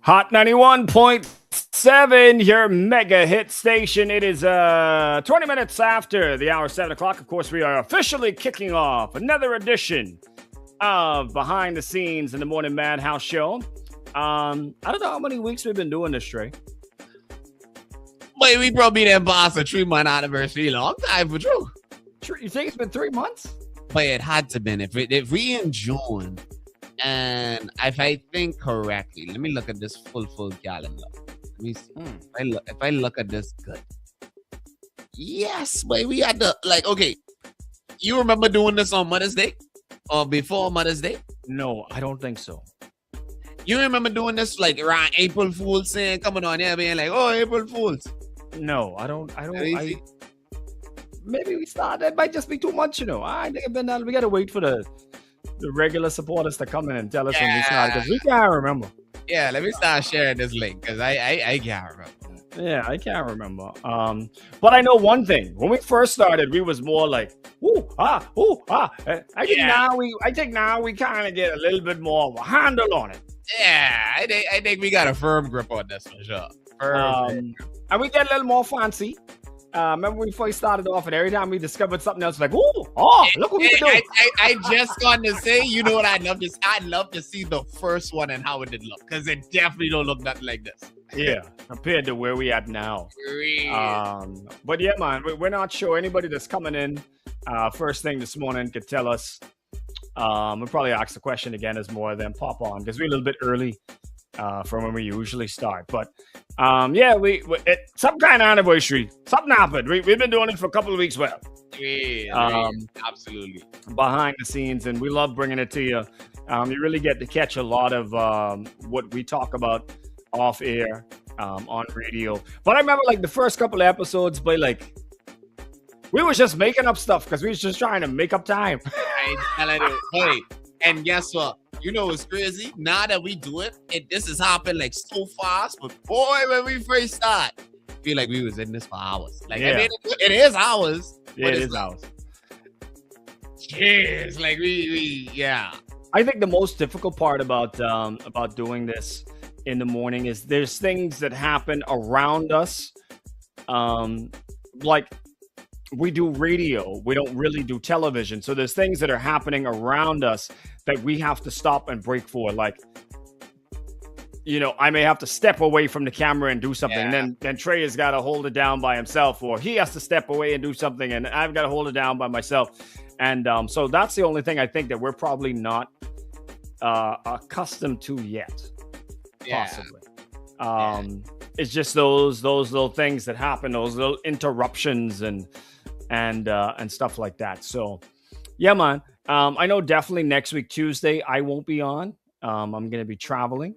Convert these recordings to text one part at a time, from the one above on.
Hot 91.7, your mega hit station. It is 20 minutes after the hour 7 o'clock. Of course, we are officially kicking off another edition of Behind the Scenes in the Morning Madhouse Show. I don't know how many weeks we've been doing this, Trey. Wait, we probably didn't pass a 3-month anniversary long time for true. You think it's been 3 months? But it had to been. If we in June, and if I think correctly, let me look at this full calendar. Let me see. If I look at this good. Yes, but we had to, okay, you remember doing this on Mother's Day? Or before Mother's Day? No, I don't think so. You remember doing this around April Fool's, saying, coming on here being like, oh, April Fool's? No, I don't. Maybe we started. It might just be too much, I think it's been done. We got to wait for the regular supporters to come in and tell us when we started, because we can't remember. Yeah, let me start sharing this link, because I can't remember. Yeah, I can't remember. But I know one thing. When we first started, we was more like, ooh, ah. I think now we kind of get a little bit more of a handle on it. Yeah, I think we got a firm grip on this for sure. And we get a little more fancy. Remember when we first started off, and every time we discovered something else, like, look what we can do. I just going to say, you know what I'd love to see? I'd love to see the first one and how it did look, because it definitely don't look nothing like this. Yeah, compared to where we at now. Really? But yeah, man, we're not sure. Anybody that's coming in first thing this morning could tell us. We'll probably ask the question again as more of them pop on, because we're a little bit early from when we usually start. But yeah, some kind of anniversary. Something happened. We've been doing it for a couple of weeks. Well, yeah, absolutely. Behind the scenes, and we love bringing it to you. You really get to catch a lot of what we talk about off air on radio. But I remember the first couple of episodes, but we was just making up stuff because we was just trying to make up time. Hey, and guess what? You know what's crazy? Now that we do it, this has happened so fast. But boy, when we first start, I feel like we was in this for hours. Yeah. I mean, it is hours. Yeah, it is hours. Cheers, yeah. I think the most difficult part about doing this in the morning is there's things that happen around us, we do radio. We don't really do television. So there's things that are happening around us that we have to stop and break for. I may have to step away from the camera and do something. Yeah. And then Trey has got to hold it down by himself, or he has to step away and do something, and I've got to hold it down by myself. And so that's the only thing I think that we're probably not accustomed to yet. Yeah. Possibly. It's just those little things that happen, those little interruptions and stuff like that. So yeah, man. I know definitely next week, Tuesday, I won't be on. I'm going to be traveling.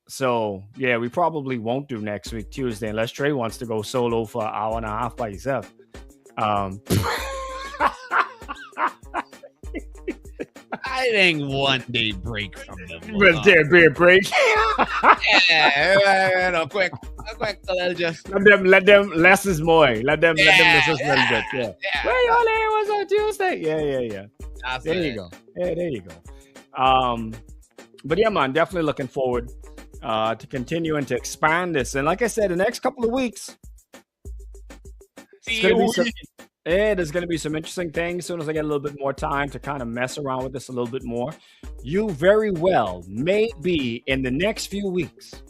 So yeah, we probably won't do next week, Tuesday, unless Trey wants to go solo for an hour and a half by himself. I think one day break from them. Will there be a break? Yeah, a quick little just let them less is more. Let them less is a little bit. Yeah. Where y'all here was on Tuesday? Yeah. There you go. Yeah, there you go. But yeah, man, definitely looking forward to continuing to expand this. And like I said, the next couple of weeks, there's going to be some interesting things. As soon as I get a little bit more time to kind of mess around with this a little bit more, you very well may be in the next few weeks.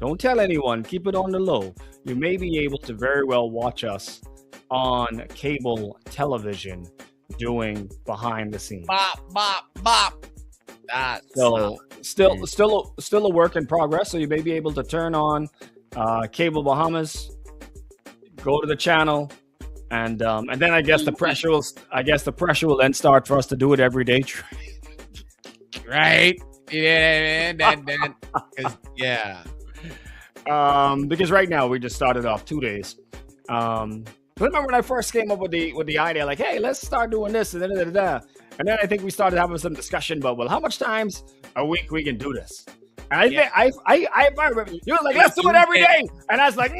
Don't tell anyone. Keep it on the low. You may be able to very well watch us on cable television doing behind the scenes. Bop. So still a work in progress. So you may be able to turn on Cable Bahamas, go to the channel. And then I guess the pressure will then start for us to do it every day. Right? Yeah. Yeah. Because right now we just started off 2 days. Remember when I first came up with the idea, hey, let's start doing this and then I think we started having some discussion about, well, how much times a week we can do this. I think I remember you was like, let's do it every day, and I was like,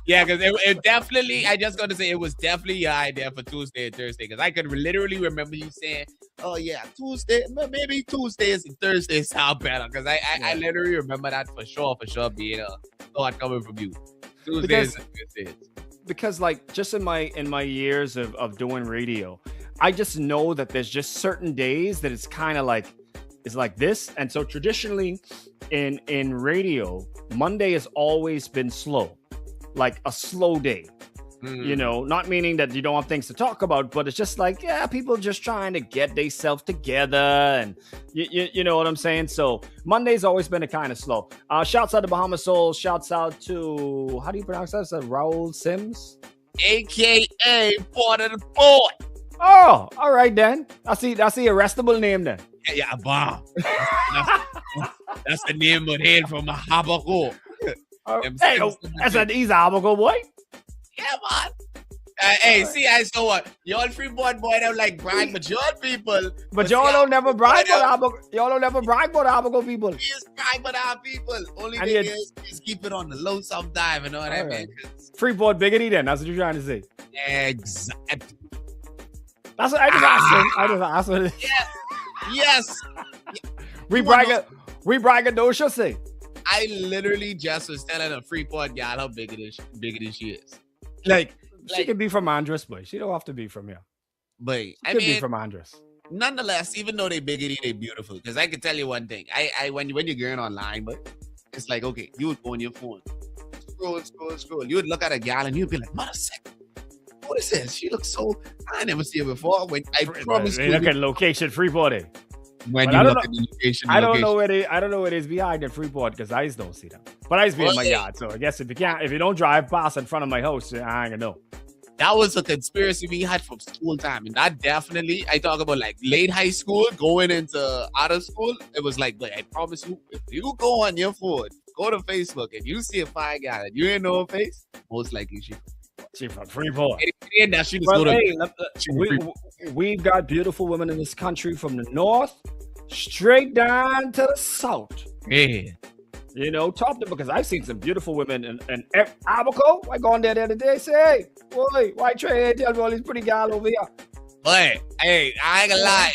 yeah, because it definitely. I just got to say it was definitely your idea for Tuesday and Thursday, because I could literally remember you saying, "Oh yeah, Tuesday, maybe Tuesdays and Thursdays sound better," because I literally remember that for sure being a thought coming from you. Tuesdays and Thursdays. Because like just in my years of doing radio, I just know that there's just certain days that it's kind of like it's like this. And so traditionally in radio, Monday has always been slow, like a slow day. You know, not meaning that you don't have things to talk about, but it's just like, yeah, people just trying to get themselves together, and you know what I'm saying? So Monday's always been a kind of slow. Shouts out to Bahama Soul. Shouts out to, how do you pronounce that? Is that Raul Sims? AKA Port of the Port. Oh, all right then. I see a arrestable name then. Yeah, bomb. That's the name of head from a Habakkuk. Hey, that's an easy Habakkuk, boy. Yeah, man. Hey, see, I saw what y'all Freeport boy don't like brag, but y'all people. But y'all don't never brag about Habakkuk. Y'all don't never brag about Habakkuk people. We just brag about our people. Only thing is keep it on the low sometime, you know what I mean? Freeport biggity then. That's what you're trying to say. Exactly. That's what I just asked. I just asked what it is. Yes. We brag don't you say? I literally just was telling a Freeport gal how big it is she is. Like she could be from Andres, but she don't have to be from here. But she could be from Andres. Nonetheless, even though they biggity, they beautiful. Because I can tell you one thing. I when you're going online, but it's like, okay, you would go on your phone, scroll. You would look at a gal and you'd be like, mother sick. What is this? She looks so. I never see her before. When I promise you, look at location Freeport. When you look at the location, I don't know where it is behind the Freeport because I don't see them. But I used to be in my yard, so I guess if you don't drive past in front of my house, I ain't gonna know. That was a conspiracy we had from school time, and that definitely, I talk about like late high school going into out of school. It was like, I promise you, if you go on your phone, go to Facebook, and you see a fire guy and you ain't know her face, most likely she from Freeport. We've got beautiful women in this country from the north straight down to the south. Yeah. You know, talk to because I've seen some beautiful women in Abaco. I gone there the other day. Say, hey, boy, why TRAE tell me all these pretty gals over here? Boy, hey, I ain't gonna lie.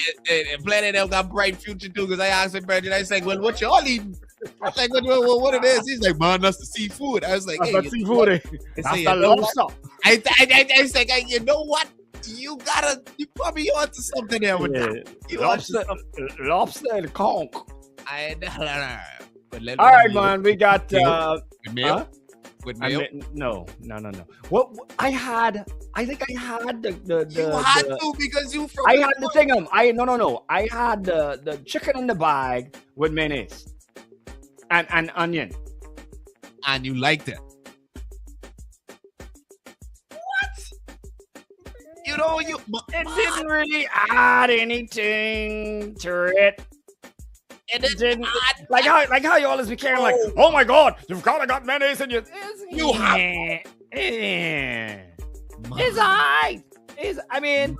Plenty of them got bright future too. Because I asked him, Brendan, I said, well, what y'all eating? I was like, what it is? He's like, man, that's the seafood. I was like, that's seafood. That's the lobster. I was like, you know what? You probably onto something there with that. Lobster and conch. All right, man. We got with mayo. With mayo? No. What I think I had the you had to because you from. I had the thing. No. I had the chicken in the bag with mayonnaise and onion. And you liked it. You know, it didn't really add anything to it. It didn't add, like how you always be carrying like, oh my god, you've got mayonnaise in your. You have. It's alright. I mean,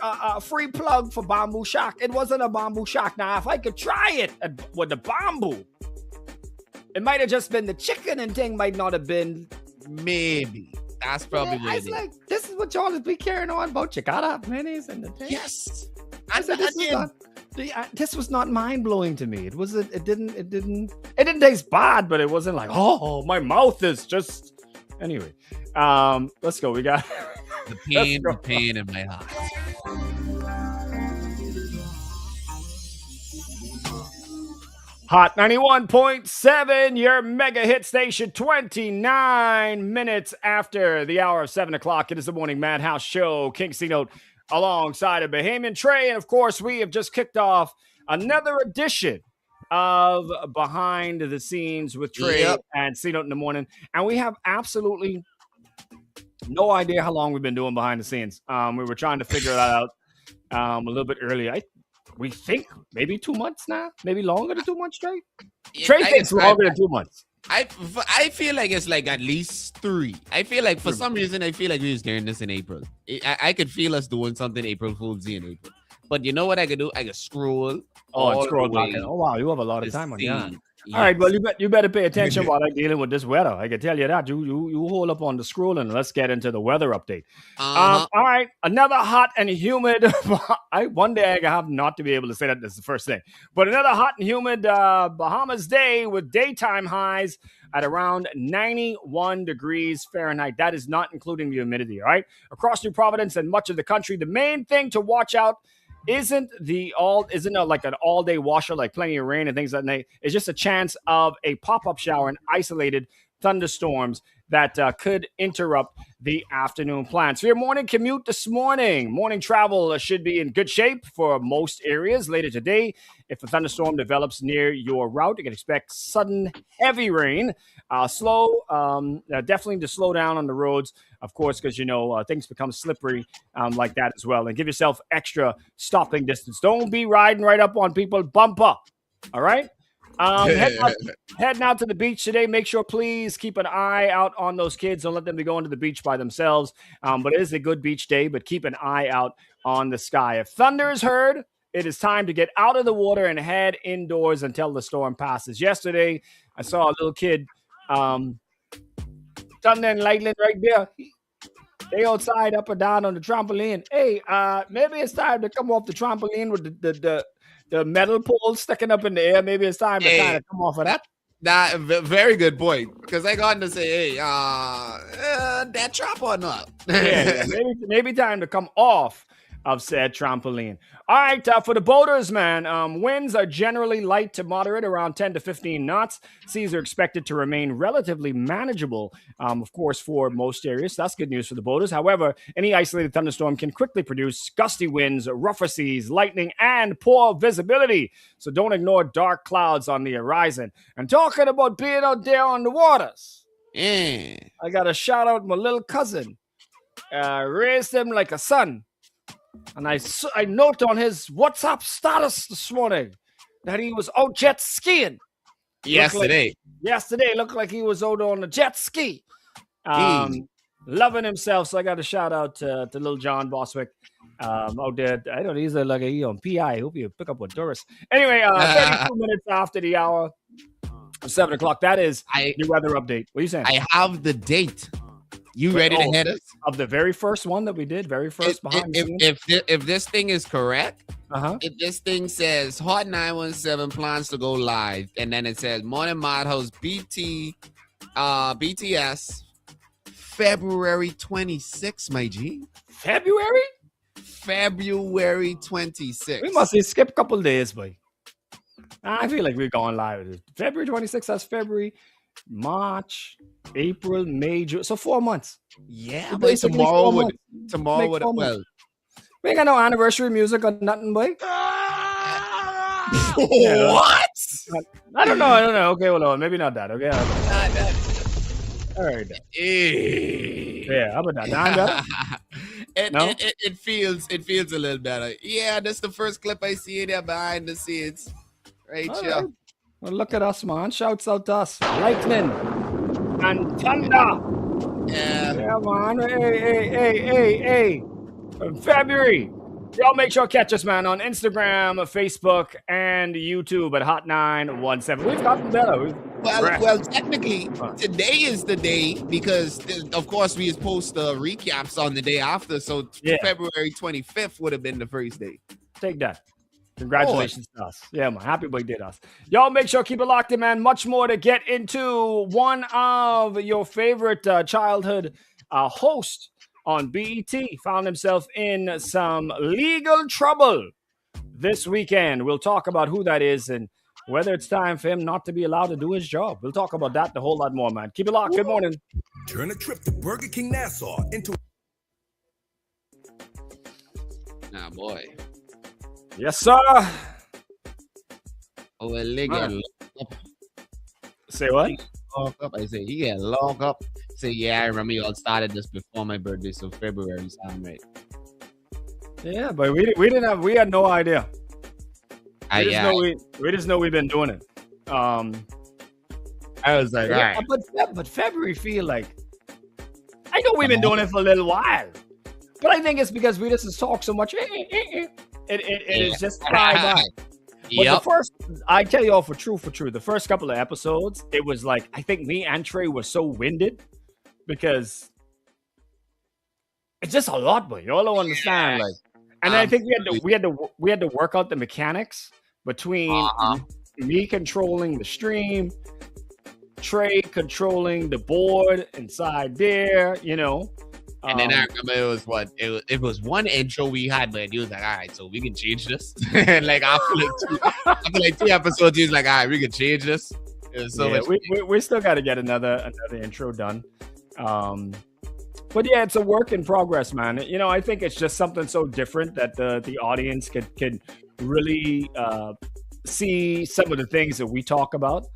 a free plug for Bamboo Shack. It wasn't a Bamboo Shack. Now, if I could try it with the bamboo, it might have just been the chicken and thing. Might not have been. Maybe. That's probably I was like, this is what y'all be carrying on about chicada, mayonnaise, and the thing. Yes. I said, this was not mind blowing to me. It didn't taste bad, but it wasn't like, oh, my mouth is just. Anyway, let's go. We got the pain in my heart. Hot 91.7, your mega hit station, 29 minutes after the hour of 7 o'clock. It is the Morning Madhouse Show. King CNOTE alongside of Bahamian TRAE. And of course, we have just kicked off another edition of Behind the Scenes with TRAE and CNOTE in the morning. And we have absolutely no idea how long we've been doing Behind the Scenes. We were trying to figure that out a little bit earlier. We think maybe 2 months now, maybe longer than 2 months, TRAE. TRAE thinks longer than 2 months. I feel like it's like at least 3. I feel like for some reason, I feel like we was doing this in April. I could feel us doing something April Fool's Day in April. But you know what I could do? I could scroll. And all scroll the back. way Oh wow, you have a lot of to time on your hands. see. All right, well, Yes. you better pay attention while I'm dealing with this weather. I can tell you that. You hold up on the scrolling. And let's get into the weather update. Uh-huh. All right, another hot and humid. One day I have not to be able to say that. This is the first thing, but another hot and humid Bahamas day with daytime highs at around 91 degrees Fahrenheit. That is not including the humidity. All right, across New Providence and much of the country, the main thing to watch out isn't like an all-day washer, like plenty of rain and things like that. It's just a chance of a pop-up shower and isolated thunderstorms that could interrupt the afternoon plans. For your morning commute this morning, morning travel should be in good shape for most areas. Later today, if a thunderstorm develops near your route, you can expect sudden heavy rain. Definitely to slow down on the roads, of course, because things become slippery like that as well. And give yourself extra stopping distance. Don't be riding right up on people. Bumper. All right. Heading out to the beach today. Make sure, please, keep an eye out on those kids. Don't let them be going to the beach by themselves. But it is a good beach day, but keep an eye out on the sky. If thunder is heard, it is time to get out of the water and head indoors until the storm passes. Yesterday, I saw a little kid, thunder and lightning right there. They outside up and down on the trampoline. Hey, maybe it's time to come off the trampoline with the metal pole sticking up in the air. Maybe it's time to kind of come off of that. Very good point. Because I got to say, hey, that trap or not? Maybe time to come off of said trampoline. All right, for the boaters, man, winds are generally light to moderate, around 10 to 15 knots. Seas are expected to remain relatively manageable, of course, for most areas. That's good news for the boaters. However, any isolated thunderstorm can quickly produce gusty winds, rougher seas, lightning, and poor visibility. So don't ignore dark clouds on the horizon. And talking about being out there on the waters, I got to shout out my little cousin. Raised him like a son. And I note on his WhatsApp status this morning that he was out jet skiing. Yesterday Looked like he was out on a jet ski. Loving himself. So I got to shout out to little John Boswick out there. I don't know, he's like he on PI. Hope you pick up with Doris. Anyway, 32 minutes after the hour, 7 o'clock. That is your weather update. What are you saying? I have the date. You ready to head us? Of the very first one that we did, behind the scenes? If this thing is correct, if this thing says Hot 917 plans to go live, and then it says Morning Madhouse BTS February 26, my G. February 26. We must skip a couple days, boy. I feel like we're going live. February 26th, that's February, March, April, May, June. So 4 months. Yeah, but tomorrow would well. We ain't got no anniversary music or nothing, boy. What? I don't know. Okay, hold on. Maybe not that. Okay. All right. Yeah, how about that? Now I'm better? It feels a little better. Yeah, that's the first clip I see there behind the scenes. Right, yeah. Well, look at us, man. Shouts out to us. Lightning and thunder. Yeah, man. Hey. February. Y'all make sure to catch us, man, on Instagram, Facebook, and YouTube at Hot 917. We've gotten better. Well, technically, today is the day because, of course, we post the recaps on the day after. So February 25th would have been the first day. Take that. Congratulations to us. Yeah, man. Happy birthday to us. Y'all make sure to keep it locked in, man. Much more to get into. One of your favorite childhood hosts on BET found himself in some legal trouble this weekend. We'll talk about who that is and whether it's time for him not to be allowed to do his job. We'll talk about that and a whole lot more, man. Keep it locked. Good morning. Turn a trip to Burger King Nassau into... Nah, boy. Yes, sir. Oh, well, they got locked up. Say what? Locked up. I say he got locked up. Say, yeah, I remember you all started this before my birthday, so February sound right. Yeah, but we had no idea. We just know we've been doing it. I was like, all right. But February feel like, I know we've been doing it for a little while, but I think it's because we just talk so much. It is just fly by. But Yep. I tell you all for true, the first couple of episodes, it was like, I think me and Trey were so winded because it's just a lot, but y'all don't understand. Like, and I think we had to work out the mechanics between me controlling the stream, Trey controlling the board inside there, you know. And then I remember it was one intro we had, but he was like, all right, so we can change this. And like after like 2 episodes, he was like, all right, we can change this. It was so much. We still got to get another intro done. But yeah, it's a work in progress, man. You know, I think it's just something so different that the audience could really see some of the things that we talk about.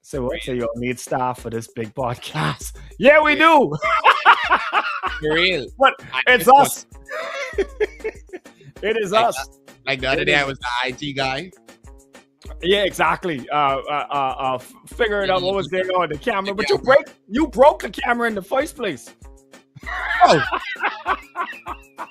So you'll need staff for this big podcast. Yeah, we do. For real. But it's us. It is us. Like the other day, I was the IT guy. Yeah, exactly. Figuring out what was going on with the camera, but you broke the camera in the first place. Oh.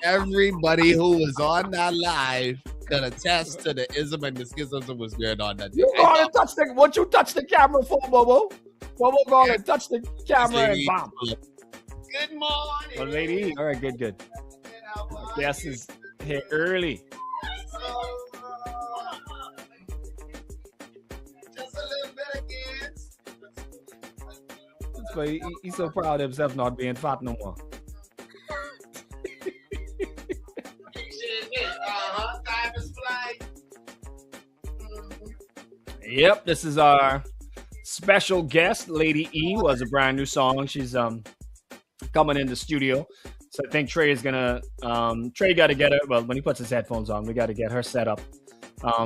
Everybody who was on that live could attest to the ism and the schisms that was going on that day. You gonna touch what you touch the camera for, Bobo? Bobo gonna touch the camera and bomb. Good morning. Oh, lady. All right, good. Guest is here early. Just a little bit again. That's why he's so proud of himself not being fat no more. Time is flying. Yep, this is our special guest. Lady E was a brand new song. She's coming in the studio. So I think Trey is gonna Trey got to get her. Well, when he puts his headphones on, we got to get her set up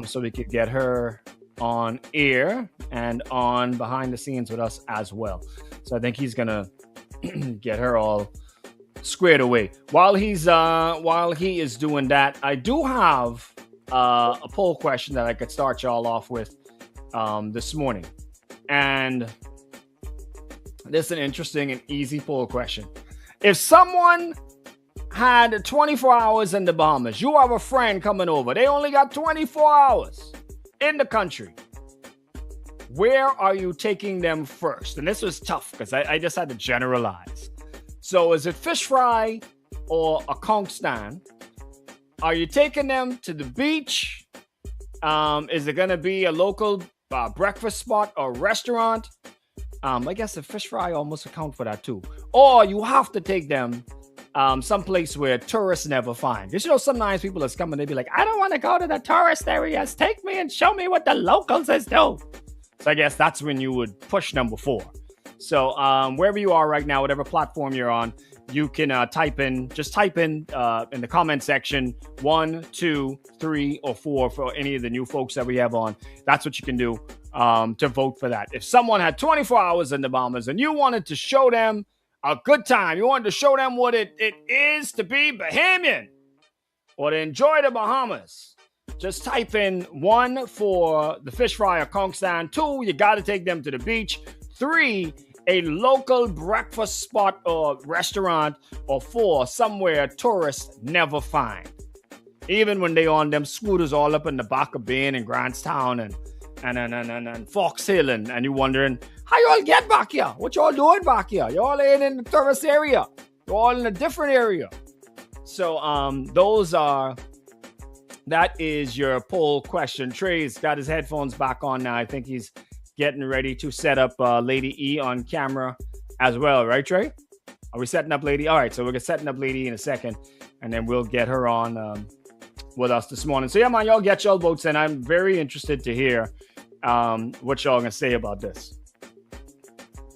so we could get her on air and on behind the scenes with us as well. So I think he's gonna get her all squared away. While he is doing that, I do have a poll question that I could start y'all off with this morning, and this is an interesting and easy poll question. If someone had 24 hours in the Bahamas, you have a friend coming over, they only got 24 hours in the country, where are you taking them first? And this was tough because I just had to generalize. So is it fish fry or a conch stand? Are you taking them to the beach? Is it going to be a local breakfast spot or restaurant? I guess the fish fry almost account for that too. Or you have to take them someplace where tourists never find. Because, you know, sometimes people are coming, they be like, I don't want to go to the tourist areas. Take me and show me what the locals is do. So I guess that's when you would push number 4. So wherever you are right now, whatever platform you're on, you can type in the comment section 1, 2, 3, or 4 for any of the new folks that we have on. That's what you can do to vote for that. If someone had 24 hours in the Bahamas and you wanted to show them a good time, you wanted to show them what it is to be Bahamian or to enjoy the Bahamas, just type in 1 for the fish fry or conch stand. 2, you got to take them to the beach. 3, a local breakfast spot or restaurant. Or 4, somewhere tourists never find. Even when they on them scooters all up in the back of Bain and Grantstown and Fox Hill, and you're wondering, how y'all get back here? What y'all doing back here? Y'all ain't in the tourist area. You're all in a different area. So that is your poll question. Trey's got his headphones back on now. I think he's getting ready to set up Lady E on camera as well. Right, Trey? Are we setting up Lady? All right, so we're setting up Lady in a second, and then we'll get her on with us this morning. So yeah, man, y'all get y'all votes in. I'm very interested to hear what y'all gonna say about this.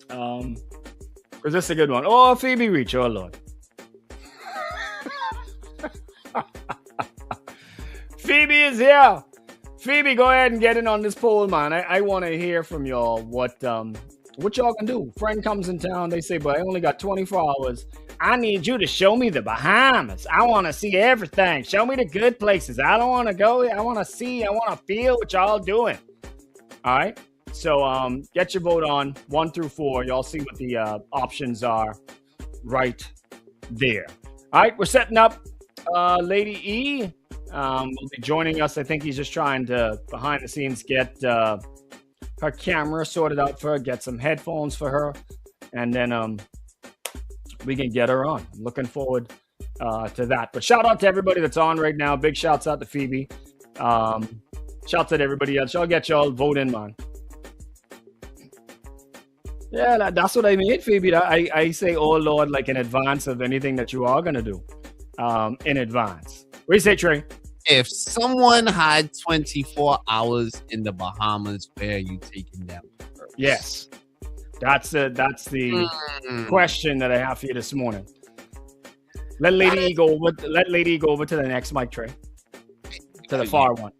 Because this is a good one. Oh, Phoebe Reach. Oh, Lord. Phoebe is here. Phoebe, go ahead and get in on this poll, man. I want to hear from y'all what y'all can do. Friend comes in town, they say, but I only got 24 hours. I need you to show me the Bahamas. I want to see everything. Show me the good places. I don't want to go. I want to see. I want to feel what y'all doing. All right. So get your vote on 1 through 4. Y'all see what the options are right there. All right. We're setting up Lady E will be joining us. I think he's just trying to, behind the scenes, get her camera sorted out for her, get some headphones for her, and then we can get her on. I'm looking forward to that. But shout out to everybody that's on right now. Big shouts out to Phoebe. Shouts out to everybody else. Y'all get y'all voting, man. Yeah, that's what I made, Phoebe. I say, oh Lord, like in advance of anything that you are gonna do. In advance. What do you say, Trey? If someone had 24 hours in the Bahamas, where are you taking them first? Yes. That's the question that I have for you this morning. Let Lady E go over to the next mic, Trey. To the far one.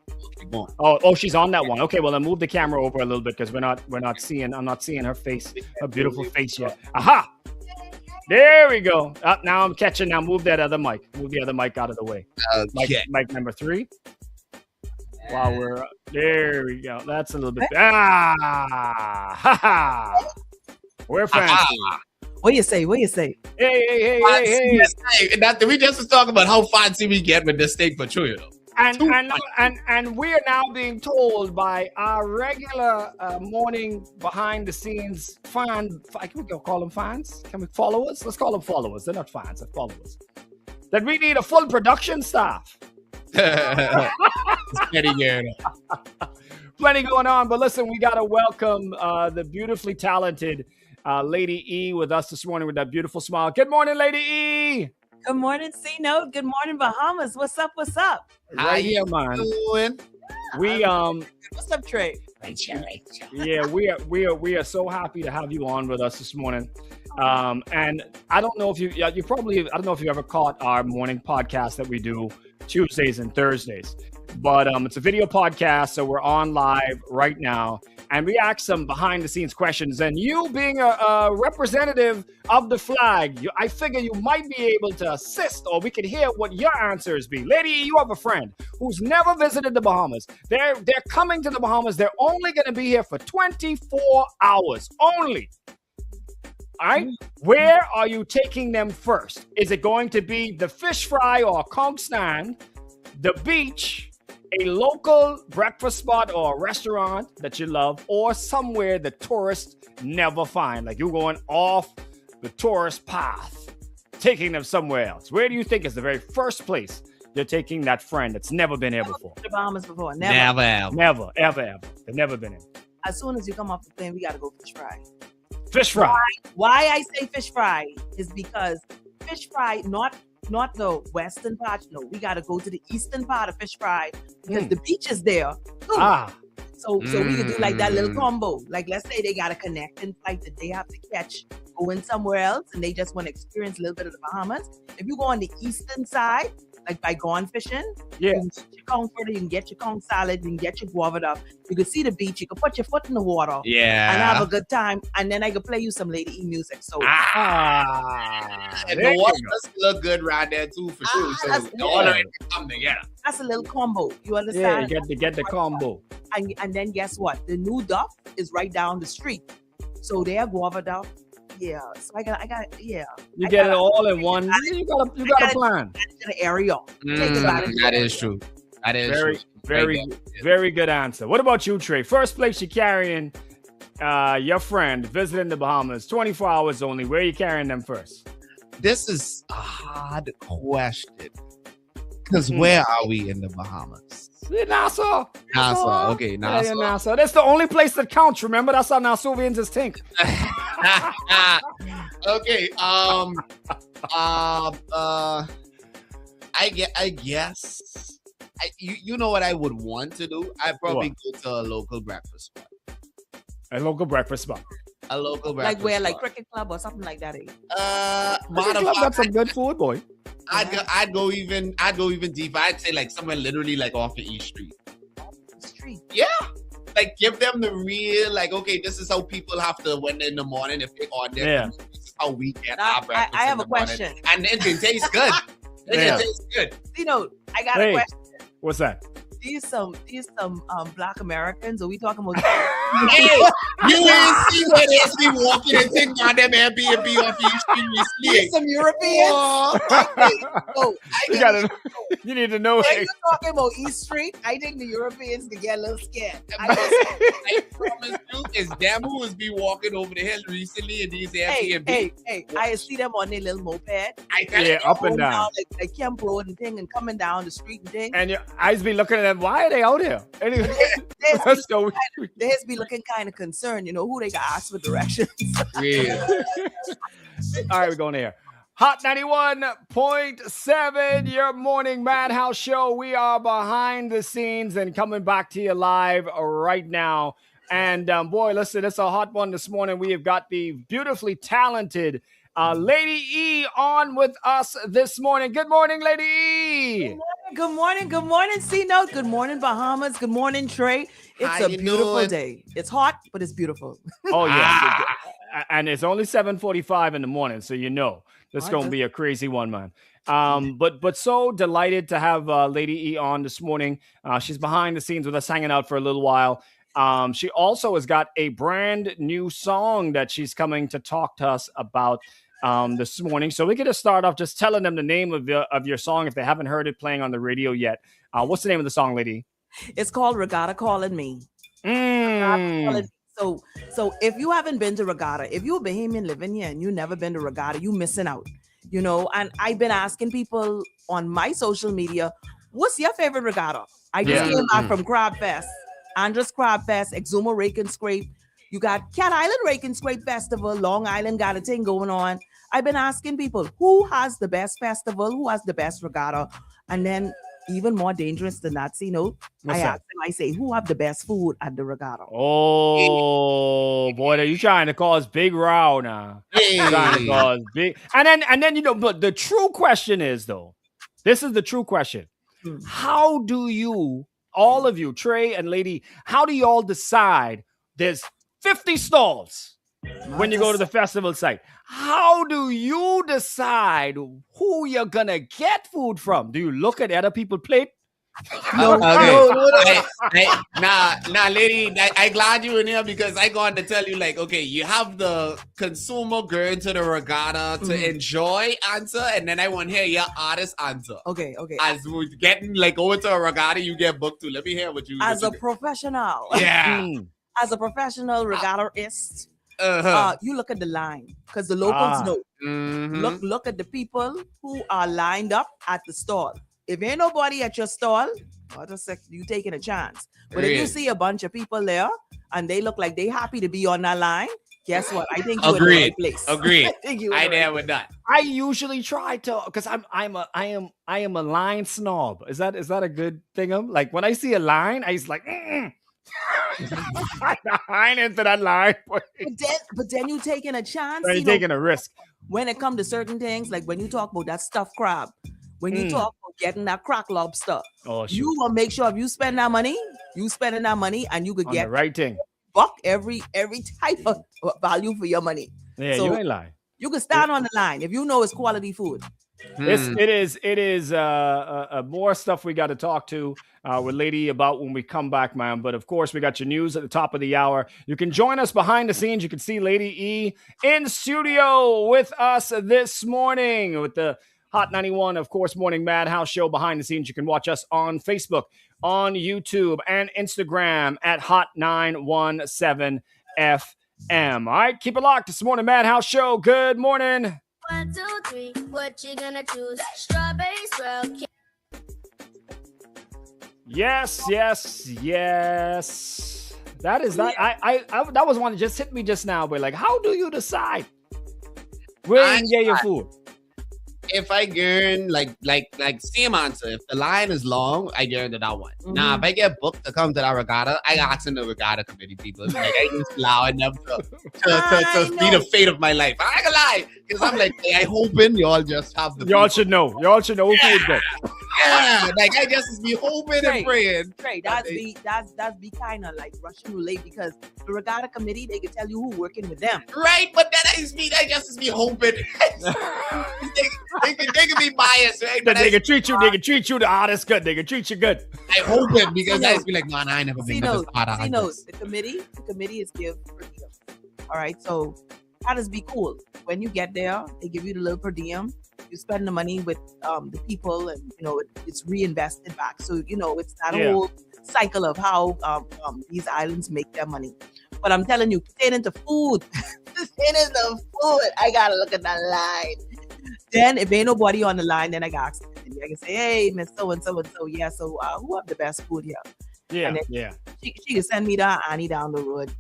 Oh, she's on that one. Okay, well, then move the camera over a little bit because I'm not seeing her face, her beautiful face yet. Aha! There we go. Now I'm catching. Now move that other mic. Move the other mic out of the way. Okay. Mic number 3. While there we go. That's a little bit. We're fancy. What you say? Hey. We just was talking about how fancy we get with this steak patrouille. And we are now being told by our regular morning behind the scenes fan. Can we call them fans? Can we followers? Let's call them followers. They're not fans. They're followers. That we need a full production staff. Plenty going on. But listen, we got to welcome the beautifully talented Lady E with us this morning with that beautiful smile. Good morning, Lady E. Good morning, CNOTE. Good morning, Bahamas. What's up? Right here, man. Doing? We What's up, Trey? Yeah, we are so happy to have you on with us this morning. And I don't know if you ever caught our morning podcast that we do Tuesdays and Thursdays, but it's a video podcast, so we're on live right now, and we ask some behind the scenes questions. And you being a representative of the flag, I figure you might be able to assist, or we could hear what your answers be. Lady, you have a friend who's never visited the Bahamas. They're coming to the Bahamas. They're only going to be here for 24 hours only. All right, where are you taking them first? Is it going to be the fish fry or conch stand, the beach, a local breakfast spot or a restaurant that you love, or somewhere the tourists never find? Like you're going off the tourist path, taking them somewhere else. Where do you think is the very first place you're taking that friend that's never been here before? The Bahamas before. Never, ever. They've never been in. As soon as you come off the plane, we got to go fish fry. Fish fry. Why I say fish fry is because fish fry, not the western part. No, we got to go to the eastern part of fish fry because the beach is there. So we can do like that little combo. Like let's say they got a connecting flight that they have to catch, going somewhere else, and they just want to experience a little bit of the Bahamas. If you go on the eastern side, like by gone fishing, you can get your comforter, you can get your conch salad, you can get your guava up. You can see the beach, you can put your foot in the water, and have a good time. And then I can play you some Lady E music. So and the water does look good right there too, for sure. So all of it come together. That's a little combo. You understand? Yeah, you get the combo. And then guess what? The new duff is right down the street. So they're guava duff. Yeah, so I got, yeah. You get it all in one. You got a plan. The area. That is true. That is very good answer. What about you, Trey? First place you're carrying your friend visiting the Bahamas, 24 hours only. Where are you carrying them first? This is a hard question. Because where are we in the Bahamas? Nassau. Okay, Nassau. Yeah, Nassau. That's the only place that counts. Remember, that's how Nassauvians is think. Okay. I guess. You know what I would want to do? I'd probably go to a local breakfast spot. A local breakfast spot. A local breakfast like where, spot. like Cricket Club or something like that. Cricket Club got some good food, boy. I'd go even deeper. I'd say like somewhere literally like off the East Street. Street. Yeah. Like give them the real, like, okay, this is how people have to when in the morning if they on there. Yeah. This is how we get our breakfast. I have in a question. Morning. And it can taste good. It tastes good. You know, I got a question. What's that? These some Black Americans, are we talking about Hey, you ain't see where they be walking and thing on them Airbnb off East Street recently. Some Europeans. You need to know. When you're talking about East Street, I think the Europeans could get a little scared. I promise you, it's them who has been walking over the hill recently in these Airbnb. Hey, I see them on their little moped. Up and down. Like Camp Road and thing, and coming down the street and thing. And your eyes be looking at them. Why are they out here? Anyway, they be looking kind of concerned. You know who they got asked for directions. Yeah. All right, we're going here. Hot 91.7, your morning Madhouse show. We are behind the scenes and coming back to you live right now. And boy, listen, it's a hot one this morning. We have got the beautifully talented Lady E on with us this morning. Good morning, Lady E. Good morning, CNOTE. Good morning, Bahamas. Good morning, TRAE. It's a beautiful day. It's hot, but it's beautiful. Oh, yeah. And it's only 7:45 in the morning, so you know this is going to be a crazy one, man. But so delighted to have Lady E on this morning. She's behind the scenes with us, hanging out for a little while. She also has got a brand new song that she's coming to talk to us about this morning. So we get to start off just telling them the name of your song if they haven't heard it playing on the radio yet. What's the name of the song, Lady? It's called Regatta Calling Me. Regatta Calling Me. So if you haven't been to Regatta, if you're a Bahamian living here and you've never been to Regatta, you're missing out. You know, and I've been asking people on my social media, what's your favorite regatta? I just came back from Crab Fest, Andros Crab Fest, Exuma Rake and Scrape. You got Cat Island Rake and Scrape Festival. Long Island got a thing going on. I've been asking people, who has the best festival? Who has the best regatta? And then even more dangerous than that, CNOTE, I ask them, I say, who have the best food at the regatta? Oh, boy, are you trying to cause big row now? Trying to cause big. And then, you know, but the true question is, though, this is the true question. How do you, all of you, TRAE and Lady, how do you all decide there's 50 stalls when you go to the festival site? How do you decide who you're gonna get food from? Do you look at other people's plate? Nah, Lady, I glad you in here because I going to tell you, like, okay, you have the consumer going to the regatta to enjoy answer, and then I want to hear your artist answer. Okay. As we're getting like over to a regatta, you get booked to. Let me hear what you. As a professional, as a professional regattaist. You look at the line because the locals know. Look at the people who are lined up at the stall. If ain't nobody at your stall, you taking a chance. But if you see a bunch of people there and they look like they happy to be on that line, guess what? I think you're in the right place. Agreed. I there with that. I usually try to, because I am a line snob. Is that a good thing? Like when I see a line, I just like. I ain't into that line. But then you taking a chance. You're taking a risk. When it comes to certain things, like when you talk about that stuffed crab, when you talk about getting that crack lobster, you will make sure if you spend that money, you spending that money, and you could get the right thing. Buck every type of value for your money. Yeah, so you ain't lying. You can stand on the line if you know it's quality food. It is more stuff we got to talk to with Lady about when we come back, man. But of course, we got your news at the top of the hour. You can join us behind the scenes. You can see Lady E in studio with us this morning with the Hot 91, of course, Morning Madhouse show behind the scenes. You can watch us on Facebook, on YouTube, and Instagram at Hot 917 FM. All right, keep it locked. This Morning Madhouse show. Good morning. 1, 2, 3, what you gonna choose? Strawberry swirl. Yes. That is that. I that was one that just hit me just now. But like, how do you decide where you can get your food? If I earn like same answer. If the line is long, I guarantee that one. Now, if I get booked to come to that regatta, I asking the regatta committee people. Like I just allowing them to be the fate of my life. I ain't gonna lie, because I'm like, I hoping y'all just have the. Y'all should know who food go. Yeah, like I just be hoping and praying. That's be kind of like Russian roulette because the regatta committee they can tell you who working with them. Right, but that is me. I just be hoping. they can be biased, right? But they can treat you the hardest good. They can treat you good. I hope it because I be like, man, I ain't never been to this the committee is give per diem. All right, so that is be cool. When you get there, they give you the little per diem. You spend the money with the people, and it's reinvested back. So it's that whole cycle of how these islands make their money. But I'm telling you, pertaining to food, I gotta look at that line. Then if ain't nobody on the line, then I got ask them. I can say, hey, Miss So and so, yeah. So who have the best food here? Yeah. She can send me that Annie down the road.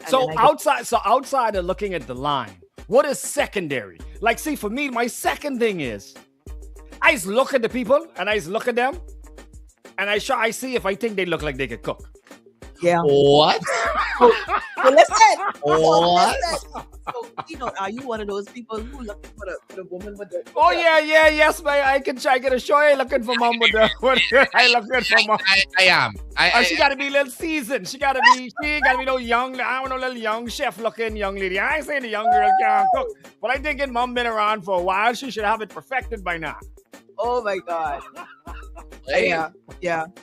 So outside of looking at the line, what is secondary? Like, see, for me, my second thing is I just look at the people and I just look at them and I see if I think they look like they could cook. Yeah. What? So listen. What? So, are you one of those people who looking for the woman with the? Oh yes, man. I can assure you, looking for mom with the. I looking for mom. I am. She gotta be a little seasoned. She gotta be no young. I don't know, little young chef looking young lady. I ain't saying the young girl can't cook, but I'm thinking mom been around for a while. She should have it perfected by now. Oh my God. Yeah.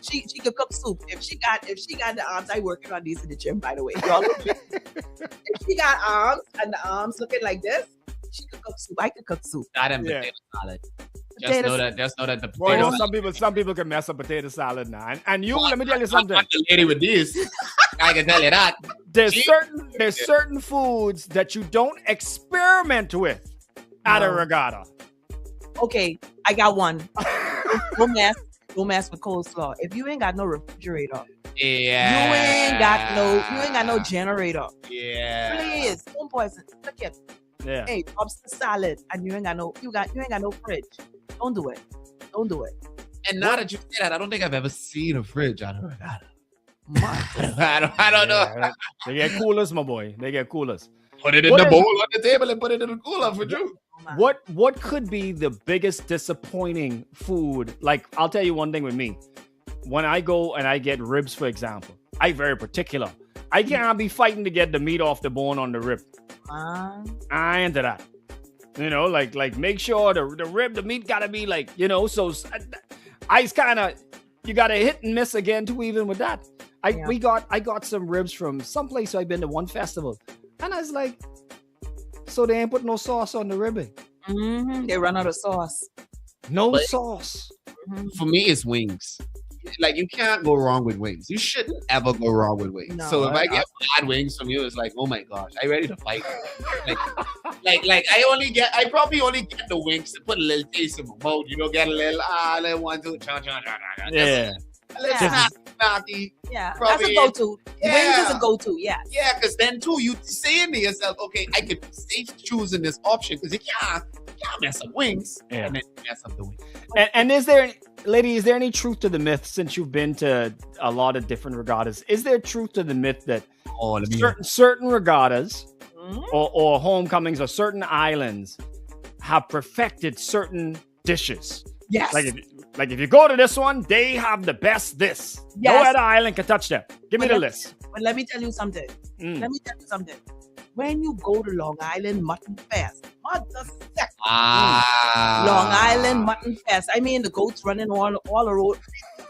She could cook soup. If she got the arms, I working on these in the gym, by the way. If she got arms and the arms looking like this, she could cook soup. I could cook soup. Not in potato salad. Just know that the potato salad. Some people can mess up potato salad now. And you, let me tell you something. The lady with this, I can tell you that. There's certain foods that you don't experiment with at a regatta. Okay, I got one. Don't mess with coleslaw. If you ain't got no refrigerator, you ain't got no generator. Yeah. Please, don't poison. Look at. Yeah. Hey, lobster salad, and you ain't got no fridge. Don't do it. And now that you say that, I don't think I've ever seen a fridge on a regatta. I don't know. They get coolers, my boy. They get coolers. Put it in the bowl on the table and put it in the cooler for you. What could be the biggest disappointing food? Like, I'll tell you one thing with me. When I go and I get ribs, for example, I'm very particular. I can't be fighting to get the meat off the bone on the rib. I into that. Like make sure the rib, the meat gotta be like, so I kind of, you gotta hit and miss again too, even with that. I got some ribs from someplace I've been to one festival. And I was like, so they ain't put no sauce on the ribbon. Mm-hmm. They run out of sauce. No sauce. For me, it's wings. Like, you can't go wrong with wings. You shouldn't ever go wrong with wings. No, so if I get bad wings from you, it's like, oh my gosh, I ready to fight. I probably only get the wings to put a little taste in my mouth. Get a little, 1, 2, yeah. Snarky. Yeah, probably, that's a go-to. Yeah. Wings is a go-to, yeah. Yeah, because then too, you saying to yourself, okay, I could be safe choosing this option because you can't mess up wings and then mess up the wings. And is there, lady, is there any truth to the myth, since you've been to a lot of different regattas, is there truth to the myth that certain regattas or homecomings or certain islands have perfected certain dishes? Yes. Like if you go to this one, they have the best this. Yes. No other island can touch them. Give me the list. But let me tell you something. When you go to Long Island Mutton Fest, Long Island Mutton Fest. I mean, the goats running all the road,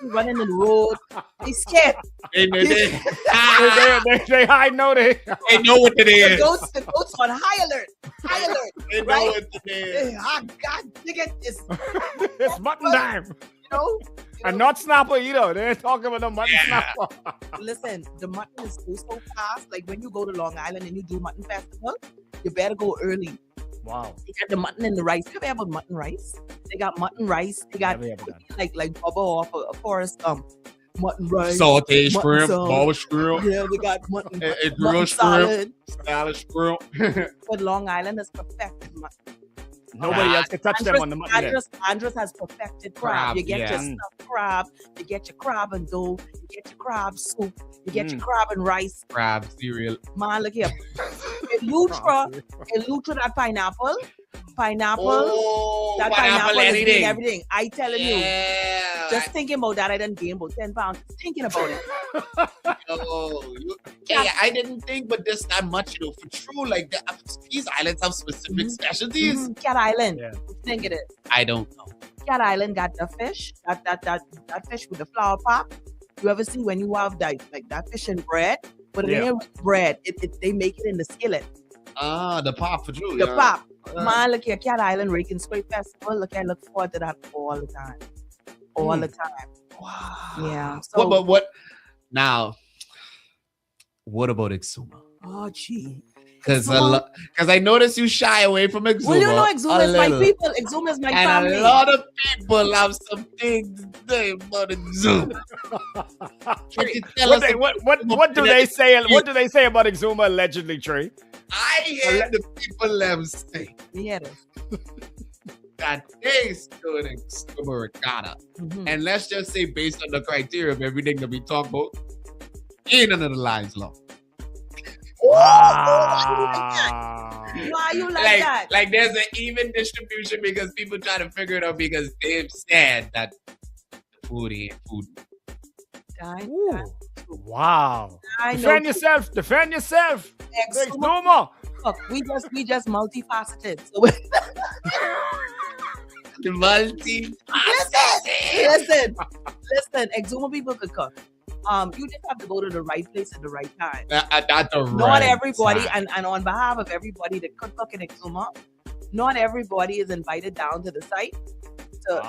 running in the road. They scared. They hide. No, they know what it is. The goats on high alert. They know what it is. God, dig it. It's mutton time. And not snapper either. They ain't talking about the mutton snapper. Listen, the mutton is so fast. Like when you go to Long Island and you do mutton festival, you better go early. Wow. They got the mutton and the rice. You ever have mutton rice? They got mutton rice. They got like Bubba off a forest mutton rice. Sauteed shrimp, ball shrimp. Yeah, we got mutton. Grilled shrimp, salad shrimp. But Long Island is perfected mutton. Nobody else can touch them on the mutton. Andres has perfected crab. You get your stuffed crab. You get your crab and dough. You get your crab soup. You get your crab and rice. Crab cereal. Man, look here. Elutra, that pineapple. That pineapple is everything. I telling you. Just thinking about that, I done gained about 10 pounds. Just thinking about it. I didn't think, but there's not much, for true. Like these islands have specific specialties. Cat Island. Yeah. What you think it is? I don't know. Cat Island got the fish, that fish with the flower pop. You ever see when you have that fish and bread? But it ain't bread. They make it in the skillet. The pop for true. The pop. Man, look here, Cat Island Rake Scrape Festival. Look, I look forward to that all the time. All the time. Wow. Yeah. So, But what now? What about Exuma? Oh, gee. Because I noticed you shy away from Exuma. Well, you know, Exuma is my people. Exuma is my family. And a lot of people have some things to say about Exuma. What do they say? What do they say about Exuma allegedly, Trey? I hear the people them say that they stood Exuma Regatta. And let's just say, based on the criteria of everything that we talk about, ain't none of the lines long. Why you like that? Like there's an even distribution because people try to figure it out because they've said that the food ain't food. Wow. Defend yourself. Exuma. Look, we just multifaceted. So Listen, Exuma people could cook. You just have to go to the right place at the right time. Not everybody, and on behalf of everybody that could cook in Exuma, not everybody is invited down to the site to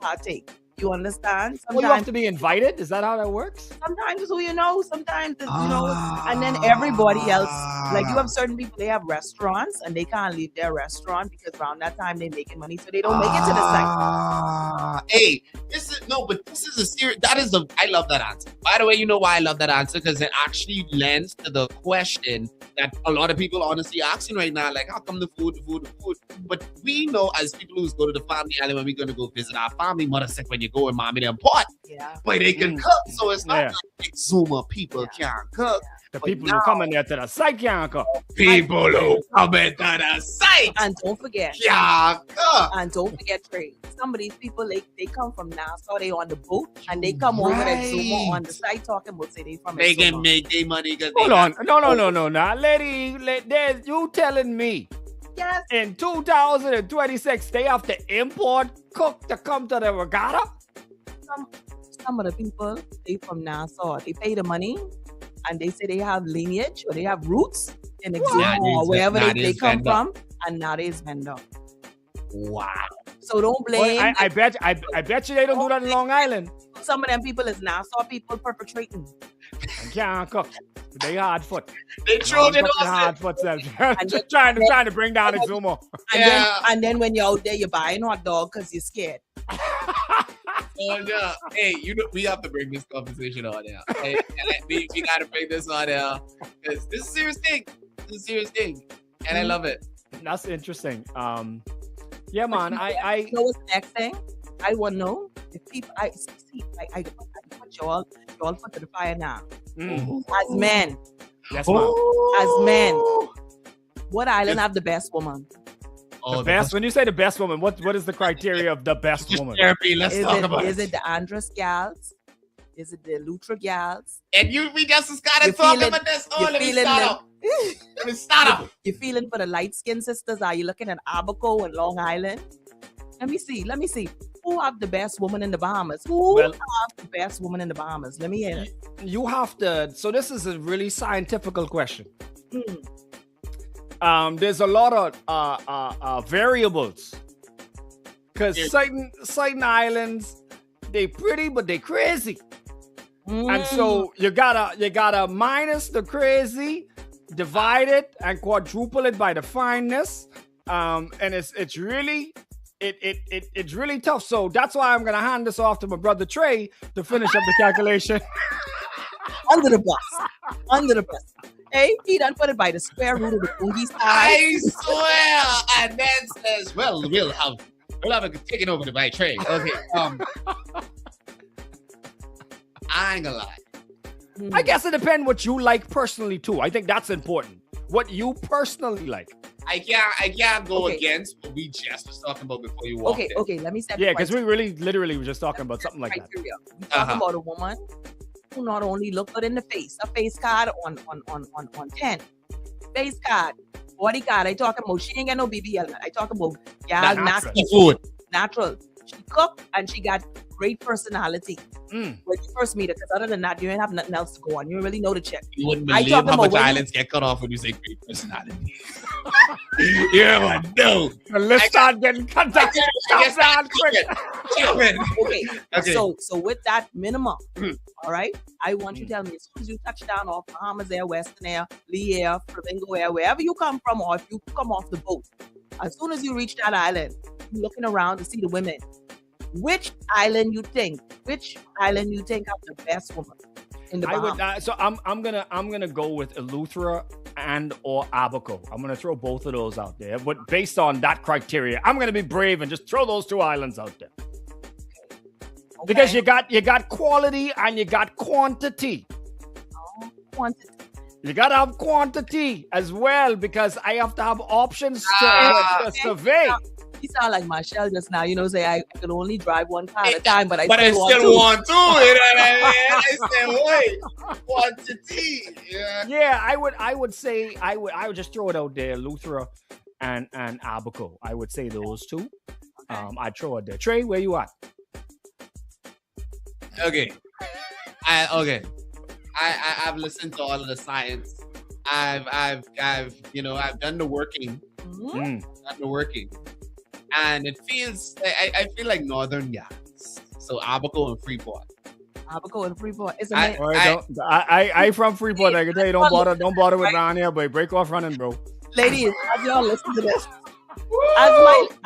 partake. You understand? Sometimes you have to be invited. Is that how that works? Sometimes it's who you know. Sometimes it's, and then everybody else. Like you have certain people, they have restaurants and they can't leave their restaurant because around that time they're making money, so they don't make it to the site. Hey, this is a serious. I love that answer. By the way, you know why I love that answer? Because it actually lends to the question that a lot of people honestly asking right now, like, how come the food? But we know as people who go to the family island when we're going to go visit our family, mother said when you go and mommy them pot. Yeah. But they can cook, so it's not like Exuma people can't cook. The people who come in there to the site can't cook. People who come into the site and don't forget can't cook. And don't forget, Trey. Some of these people they come from Nassau, they on the boat, and they come over to Exuma on the site talking about say they from Exuma. They can make their money because hold on. No. Now, lady, you telling me? Yes. In 2026, they have to import cook to come to the regatta? Some of the people, they from Nassau. They pay the money and they say they have lineage or they have roots in Exuma or wherever they come from, and now they's vendor. Wow. So don't blame. Well, I bet you they don't do that in Long Island. Some of them people is Nassau people perpetrating. They can't cook. They hard foot. They Trojan hard foot self. Just trying to bring down Exuma. And then when you're out there, you're buying hot dog because you're scared. Oh no! Hey, we have to bring this conversation on now. Hey, we got to bring this on now because this is a serious thing. And I love it. That's interesting. Yeah, man. I you know what's the next thing? I want to know if people. I put y'all foot to the fire now. As men. Yes, ma'am. As men. What island have the best woman? The best. When you say the best woman, what is the criteria of the best woman? Therapy. Let's talk about it. Is it the Andros gals? Is it the Lutra gals? And we just gotta talk about this. Let me start up. You feeling for the light skinned sisters? Are you looking at Abaco and Long Island? Let me see. Who have the best woman in the Bahamas? Who have the best woman in the Bahamas? Let me hear it. You have to. So this is a really scientific question. There's a lot of variables because certain islands they pretty but they crazy, and so you gotta minus the crazy, divide it and quadruple it by the fineness, and it's really tough. So that's why I'm gonna hand this off to my brother TRAE to finish up the calculation. Under the bus. Hey, he done put it by the square root of the boogie size. I swear. And then says, well, we'll have it taken over by TRAE. Okay. I ain't gonna lie. I guess it depends what you like personally too. I think that's important. What you personally like. I can't go against what we just was talking about before you walked in. Okay, let me set because we literally were just talking about something like that. We talking about a woman who not only look good in the face, a face card on 10. Face card, body card. I talking about she ain't got no BBL. I talk about natural food. Natural. She cook and she got great personality. When you first meet her, because other than that, you ain't have nothing else to go on. You really know the chick. You wouldn't believe how much islands get cut off when you say great personality. You ever know? Let's start getting cut down. Okay. So with that minimum, all right, I want you to tell me as soon as you touch down off Bahamas Air, Western Air, Lee Air, Flamingo Air, wherever you come from, or if you come off the boat, as soon as you reach that island, you're looking around to see the women. Which island you think have the best woman in the Bahamas? So I'm gonna go with Eleuthera and or Abaco. I'm gonna throw both of those out there, but based on that criteria, I'm gonna be brave and just throw those two islands out there. Okay. Because you got quality and you got quantity. Quantity. You gotta have quantity as well, because I have to have options to survey. You sound like Marshall just now. Say I can only drive one car at a time, but I still want to. You know what I mean? I said, wait, quantity. Yeah, I would say I would just throw it out there, Eleuthera and Abaco. I would say those two. Okay. I'd throw it there. TRAE, where you at? Okay. I've listened to all of the science. I've done the working. Done the working. And it feels, I feel like northern gas. So Abaco and Freeport. Abaco and Freeport. I from Freeport. I can tell you, don't bother with around here, but break off running, bro. Ladies, as y'all listen to this,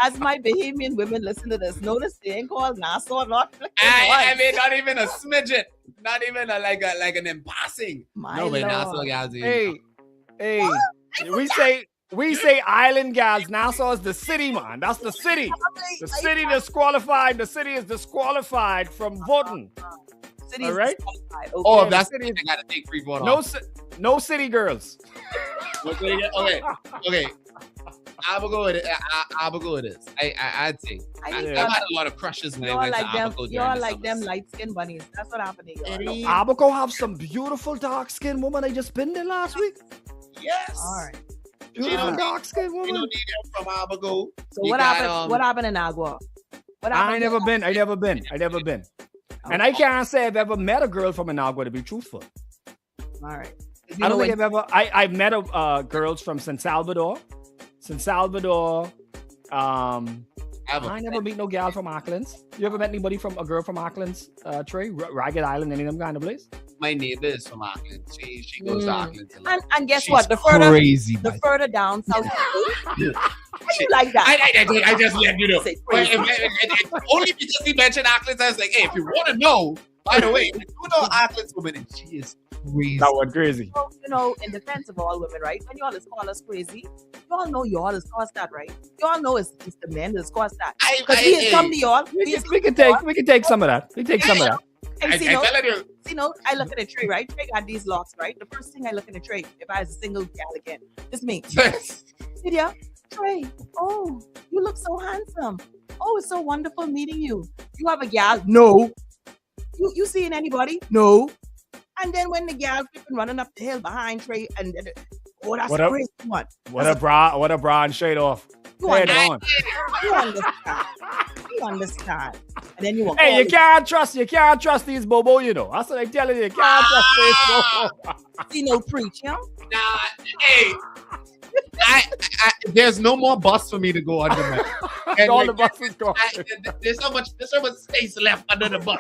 as my Bahamian women listen to this, notice they ain't called Nassau, not. I mean, not even a smidget, not even like an embossing. No, but Nassau gas. Hey, we say island guys. Nassau is the city, man. That's the city. The city disqualified. The city is disqualified from voting. All right. Okay. Oh, if that's the city, I gotta take Freeport off. No city girls. Okay. Abaco it is. I'd say. I've had a lot of crushes when I went to Abaco. Y'all like them light-skinned bunnies. That's what happened to you. Abaco have some beautiful dark-skinned woman. I just been there last week. Yes. All right. Beautiful dark-skinned woman. You don't need them from Abaco. So what happened in Agua? I never been. Okay. And I can't say I've ever met a girl from Managua, to be truthful. All right. I don't think I've ever. I've met girls from San Salvador. I never meet no gal from Auckland's. You ever met a girl from Auckland's? TRAE, Ragged Island, any of them kind of place? My neighbor is from Auckland. She goes to Auckland. And guess She's what? The further down south. How you like that? I just let you know. Only because he mentioned Auckland, I was like, hey, if you want to know, by the way, you know Auckland's woman, and she is crazy. That was crazy. So, in defense of all women, right? When y'all is call us crazy, y'all know y'all is caused that, right? Y'all know it's the men that's caused that. Because he has come to y'all. We can take some of that. We can take some of that. And I look at a TRAE, right? TRAE got these locks, right? The first thing I look at a TRAE, if I was a single gal again, it's me. Lydia, TRAE, oh, you look so handsome. Oh, it's so wonderful meeting you. You have a gal? No. You seeing anybody? No. And then when the gal flipping running up the hill behind TRAE, and that's a crazy one. What a bra and shade off. You understand. You understand. And then you you can't trust these bobo, you know. That's what I'm telling you. You can't trust these bobo. See no preach, you know? Nah, hey. There's no more bus for me to go under, man. All the buses gone. There's so much space left under the bus.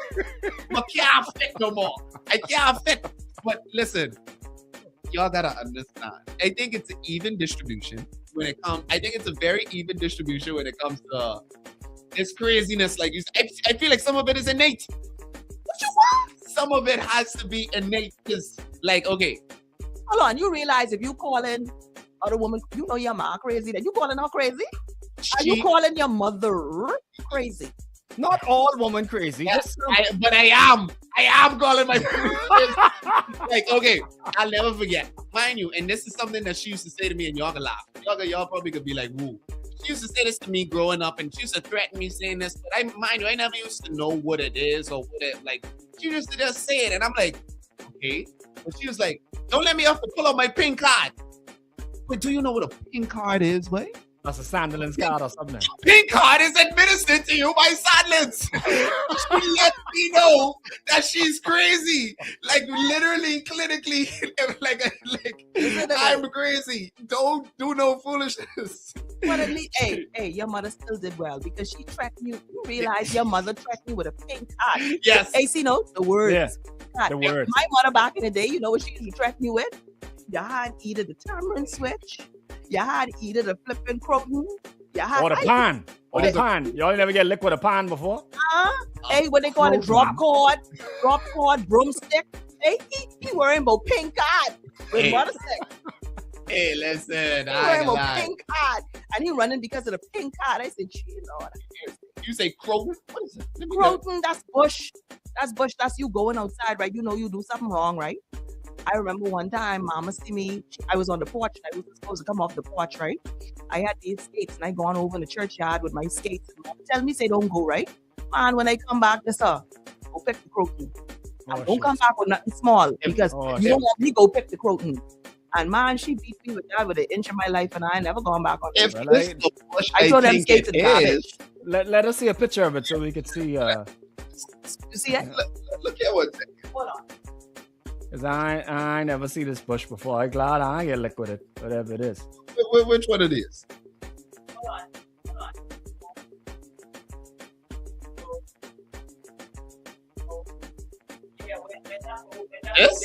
I can't fit no more. I can't fit. But listen, y'all gotta understand. I think it's an even distribution when it comes. I think it's a very even distribution when it comes to this craziness. Like you, I feel like some of it is innate. What you want? Some of it has to be innate. Because, like, okay, hold on. You realize if you call in other woman, you know your mom crazy. That you calling her crazy? Are you calling your mother crazy? Not all women crazy. Yes, but I am calling my like, okay, I'll never forget. Mind you, and this is something that she used to say to me, and y'all can laugh. Y'all probably could be like, woo. She used to say this to me growing up, and she used to threaten me saying this, but I never used to know what it is or what it, like, she used to just say it, and I'm like, okay? But she was like, don't let me have to pull out my pink card. But do you know what a pink card is, boy? That's a Sandilands card or something. Pink card is administered to you by Sandilands. She let me know that she's crazy. Like literally, clinically, like I'm crazy. Don't do no foolishness. But at least, hey, your mother still did well because she tracked you. You realize your mother tracked you with a pink card. Yes. Hey, see, no, the words. Yeah, the words. My mother back in the day, you know what she used to track me with? You had either the tamarind switch, you had either the flipping croton, you had or the pan. Or the pan. Y'all never get licked with a pan before? Hey, what they call it? Drop cord, broomstick. Hey, he worrying about pink card. With mother said. Hey, listen, I got pink card, and he running because of the pink card. I said, "Gee, Lord." You say croton? What is it? Croton, that's bush. That's bush. That's you going outside, right? You know you do something wrong, right? I remember one time, Mama see me. I was on the porch. I was supposed to come off the porch, right? I had these skates, and I gone over in the churchyard with my skates. And Mama tell me, say, "Don't go, right?" Man, when I come back, yes, sir, go pick the croton. Don't come back with nothing small because you don't want me to go pick the croton. And man, she beat me with that with an inch of my life, and I ain't never gone back on it. I throw them skates in the garbage. Let us see a picture of it so we can see. You see it? Look at what. Hold on. Cause I never see this bush before. I'm glad I get licked with it, whatever it is. Which one it is? Hold on. Yes?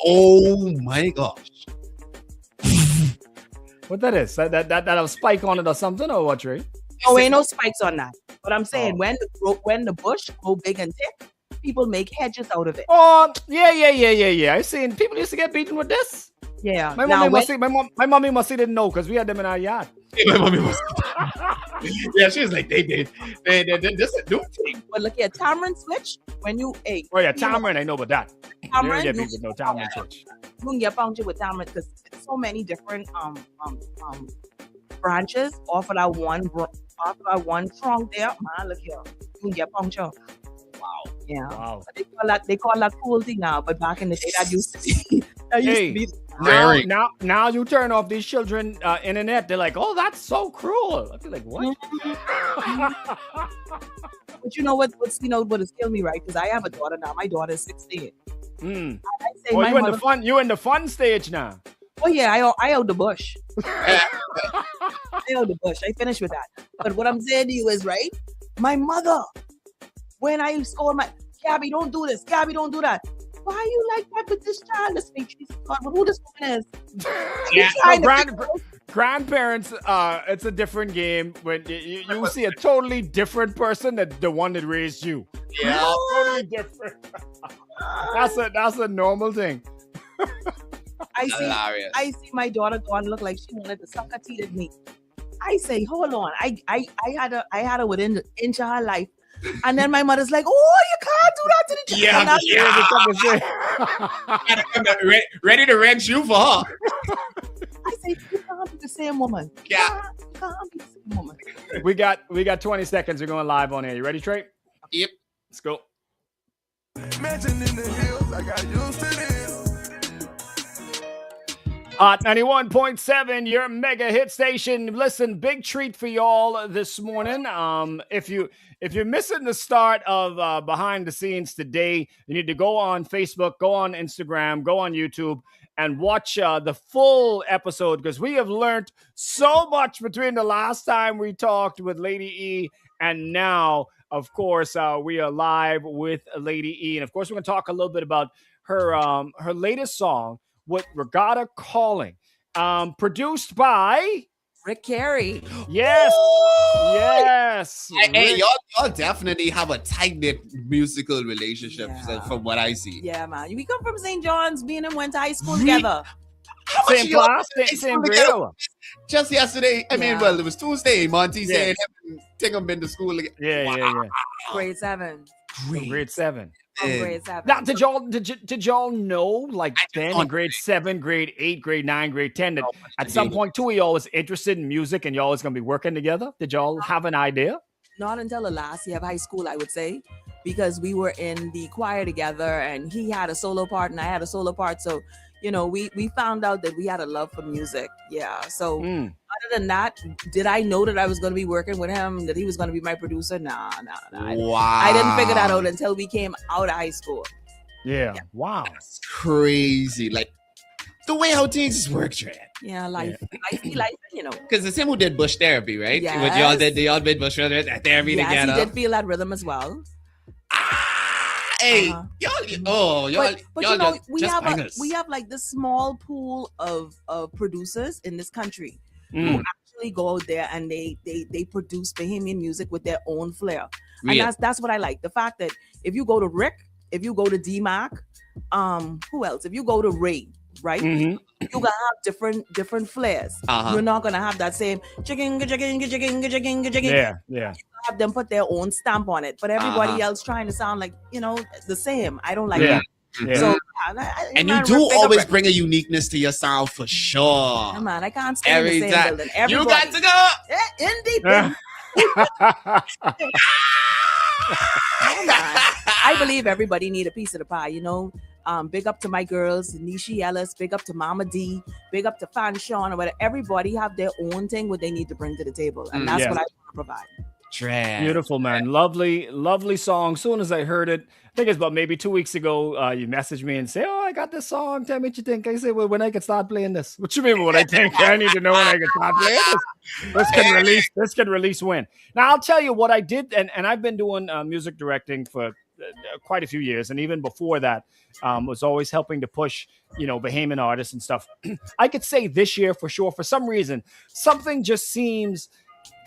Oh my gosh. What that is? That a spike on it or something, or what, Trey? No, ain't no spikes on that. But I'm saying when the bush go big and thick, people make hedges out of it. Oh, yeah. I seen people used to get beaten with this. Yeah. My mommy must see didn't know because we had them in our yard. My mommy must. Yeah, she was like, they did. They this a new thing. But look at tamarind switch when you Oh yeah, tamarind. I know about that. Tamarind. You get beat with no tamarind switch. You can get punctured with tamarind because it's so many different branches off of that one trunk there. Man, look here, you can get punctured. Wow. Yeah. Wow. But they call that cruelty now, but back in the day that used to be. Now you turn off these children internet. They're like, oh, that's so cruel. I feel like, what? But you know what has killed me, right? Because I have a daughter now. My daughter is 16. You in the fun stage now. Oh yeah, I out the bush. I out the bush. I finished with that. But what I'm saying to you is, right? My mother, when I scold my Gabby, don't do this. Gabby, don't do that. Why are you like that with this child? Let's make Jesus God, who this woman is. Yeah, grandparents, it's a different game when you see a totally different person than the one that raised you. Yeah, totally different. That's a normal thing. I see my daughter go and look like she wanted to suck her teeth at me. I say, hold on. I had her within the inch of her life. And then my mother's like, oh, you can't do that to the child. Yeah. Ready to rent you for her. I say, you can't be the same woman. Yeah. You can't be the same woman. We got 20 seconds. We're going live on air. You ready, Trey? Yep. Let's go. Mansion in the hills, I got used to this. 91.7, your mega hit station. Listen, big treat for y'all this morning. If you're missing the start of behind the scenes today, you need to go on Facebook, go on Instagram, go on YouTube, and watch the full episode because we have learned so much between the last time we talked with Lady E and now. Of course, we are live with Lady E, and of course, we're going to talk a little bit about her latest song, "With Regatta Calling," produced by Rick Carey. Yes. Ooh! Yes. Hey, y'all definitely have a tight-knit musical relationship from what I see. Yeah, man. We come from St. John's. Me and him went to high school together. Same class, same grade. Just yesterday, it was Tuesday. Monty said take him into school again. Yeah. Grade 7. Grade 7. Grade 7. Now, did y'all know, like then in grade 7, grade 8, grade 9, grade 10, that at some point two of y'all was interested in music and y'all was gonna be working together? Did y'all have an idea? Not until the last year of high school, I would say. because we were in the choir together, and he had a solo part and I had a solo part. So, we found out that we had a love for music. Yeah. So other than that, did I know that I was going to be working with him, that he was going to be my producer? Nah. Wow. I didn't figure that out until we came out of high school. Yeah. Wow. That's crazy. Like the way how things work, TRAE. Yeah, life, Because it's him who did Bush Therapy, right? Yes. What y'all did Bush Therapy together. Yes, he did feel that rhythm as well. Hey, we have like this small pool of producers in this country who actually go out there and they produce Bahamian music with their own flair. And that's what I like. The fact that if you go to Rick, if you go to D-Mac, who else? If you go to Ray, right? You're gonna have different flares. You're not gonna have that same chicken. Yeah. Have them put their own stamp on it, but everybody else trying to sound like the same. I don't like that. Yeah. So and you do always bring a uniqueness to your sound for sure. Yeah, man, I can't stay in the same building. You got to go. Indie. I believe everybody need a piece of the pie. Big up to my girls, Nishi Ellis. Big up to Mama D. Big up to Fan Sean or whatever. Everybody have their own thing what they need to bring to the table, and that's what I want to provide. TRAE. Beautiful, man. Lovely song. Soon as I heard it, I think it's about maybe 2 weeks ago, you messaged me and say, "Oh, I got this song. Tell me what you think." I say, "Well, when I can start playing this." What you mean what I think? I need to know when I can start playing this. This can release when. Now, I'll tell you what I did, and I've been doing music directing for quite a few years, and even before that, was always helping to push, Bahamian artists and stuff. I could say this year for sure, for some reason, something just seems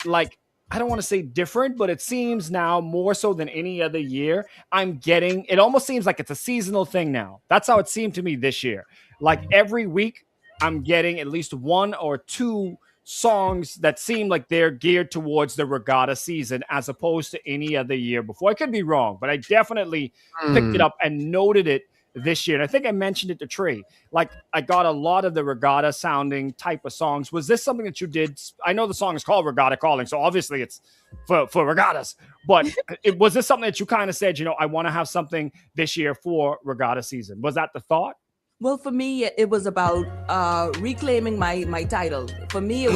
like, I don't want to say different, but it seems now more so than any other year. It almost seems like it's a seasonal thing now. That's how it seemed to me this year. Like every week, I'm getting at least one or two songs that seem like they're geared towards the regatta season as opposed to any other year before. I could be wrong, but I definitely picked it up and noted it this year. And I think I mentioned it to TRAE. Like I got a lot of the regatta sounding type of songs. Was this something that you did? I know the song is called Regatta Calling, so obviously it's for regattas. But was this something that you kind of said, I want to have something this year for regatta season? Was that the thought? Well, for me, it was about reclaiming my title. For me, it